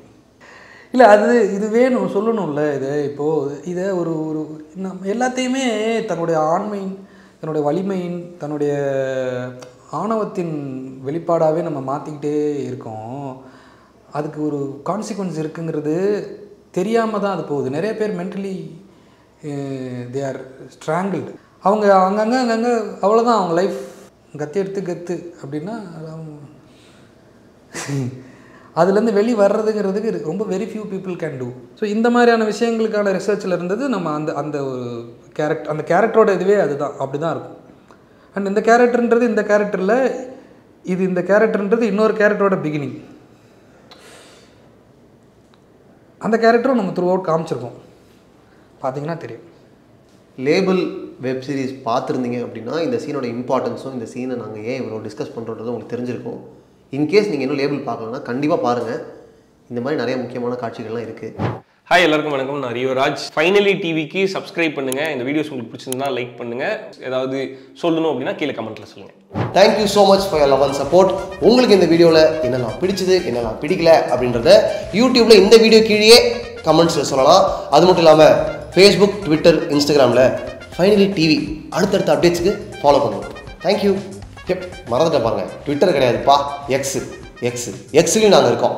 இல்லை இது வேணும், சொல்லணும்ல. இப்போது இதை ஒரு நம்ம எல்லாத்தையுமே தன்னுடைய ஆண்மையின், தன்னுடைய வலிமையின், தன்னுடைய ஆணவத்தின் வெளிப்பாடாகவே நம்ம மாற்றிக்கிட்டே இருக்கோம். அதுக்கு ஒரு கான்சிக்வன்ஸ் இருக்குங்கிறது தெரியாமல் தான் அது போகுது. நிறைய பேர் மென்டலி தே ஆர் ஸ்ட்ராங்கிள்டு. அவங்க அங்கங்கே அவ்வளோதான், அவங்க லைஃப் கத்து அப்படின்னா அதுலேருந்து வெளியே வர்றதுங்கிறதுக்கு ரொம்ப very few people can do. So இந்த மாதிரியான விஷயங்களுக்கான ரிசர்ச்சில் இருந்தது நம்ம அந்த ஒரு கேரக்டரோட இதுவே அதுதான், அப்படி தான் இருக்கும். அண்ட் இந்த கேரக்டர்ன்றது இந்த கேரக்டரில் இது இந்த கேரக்டர்ன்றது இன்னொரு கேரக்டரோட பிகினிங். அந்த கேரக்டரும் நம்ம த்ரூ அவுட் காமிச்சிருக்கோம், பார்த்தீங்கன்னா தெரியும். லேபிள் வெப் சீரிஸ் பார்த்துருந்தீங்க அப்படின்னா இந்த சீனோட இம்பார்ட்டன்ஸும் இந்த சீனை நாங்கள் ஏன் இவ்வளோ டிஸ்கஸ் பண்ணுறதும் உங்களுக்கு தெரிஞ்சிருக்கும். இன்கேஸ் நீங்கள் இன்னும் லேபிள் பார்க்கலன்னா கண்டிப்பாக பாருங்கள். இந்த மாதிரி நிறைய முக்கியமான காட்சிகள்லாம் இருக்குது. ஹாய் எல்லாருக்கும் வணக்கம், நான் ரியோராஜ். ஃபைனலி டிவிக்கு சப்ஸ்கிரைப் பண்ணுங்கள். இந்த வீடியோஸ் உங்களுக்கு பிடிச்சிருந்தா லைக் பண்ணுங்கள். ஏதாவது சொல்லணும் அப்படின்னா கீழே கமெண்ட்டில் சொல்லுங்கள். Thank you so much for your love and support. உங்களுக்கு இந்த வீடியோவில் என்னெல்லாம் பிடிச்சது என்னெல்லாம் பிடிக்கல அப்படின்றத யூடியூப்பில் இந்த வீடியோ கீழே கமெண்ட்ஸில் சொல்லலாம். அது மட்டும் இல்லாமல் ஃபேஸ்புக், ட்விட்டர், இன்ஸ்டாகிராமில் ஃபைனலி டிவி அடுத்தடுத்த அப்டேட்ஸுக்கு ஃபாலோ பண்ணுவோம். தேங்க்யூ. மறந்துட்டேன் பாருங்கள், ட்விட்டர் கிடையாதுப்பா, எக்ஸ்லையும் நாங்கள் இருக்கோம்.